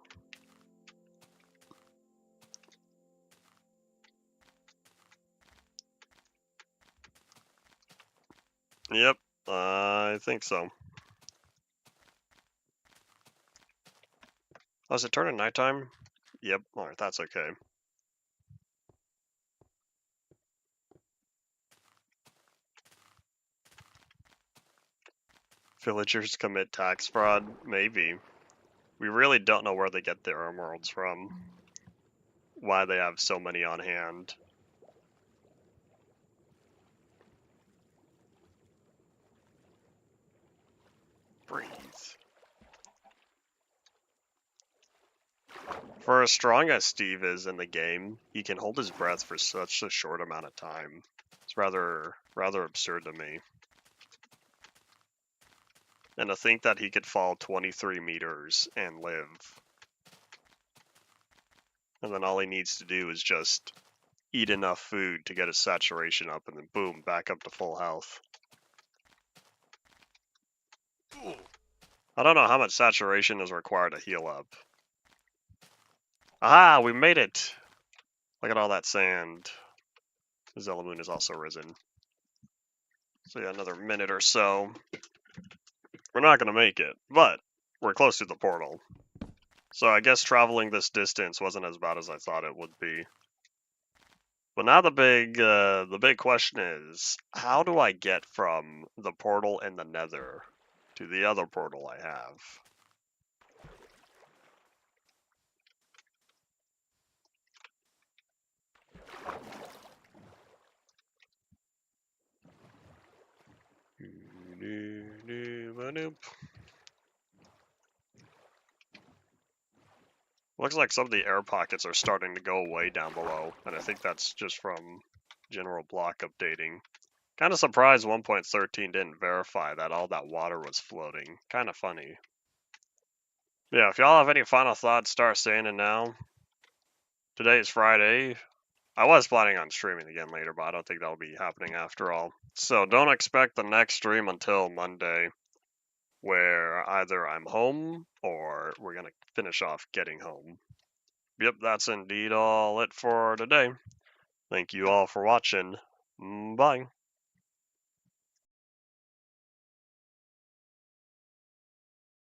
Yep, I think so. Oh, is it turning nighttime? Yep, alright, that's okay. Villagers commit tax fraud? Maybe. We really don't know where they get their emeralds from. Why they have so many on hand. Breathe. For as strong as Steve is in the game, he can hold his breath for such a short amount of time. It's rather absurd to me. And to think that he could fall 23 meters and live. And then all he needs to do is just eat enough food to get his saturation up, and then boom, back up to full health. I don't know how much saturation is required to heal up. Aha, we made it! Look at all that sand. The Zella has also risen. So yeah, another minute or so. We're not gonna make it, but we're close to the portal. So I guess traveling this distance wasn't as bad as I thought it would be. But now the big question is, how do I get from the portal in the Nether to the other portal I have? Nope. Looks like some of the air pockets are starting to go away down below, and I think that's just from general block updating. Kind of surprised 1.13 didn't verify that all that water was floating. Kind of funny. Yeah, if y'all have any final thoughts, start saying it now. Today is Friday. I was planning on streaming again later, but I don't think that'll be happening after all. So don't expect the next stream until Monday, where either I'm home or we're going to finish off getting home. Yep, that's indeed all it for today. Thank you all for watching. Bye.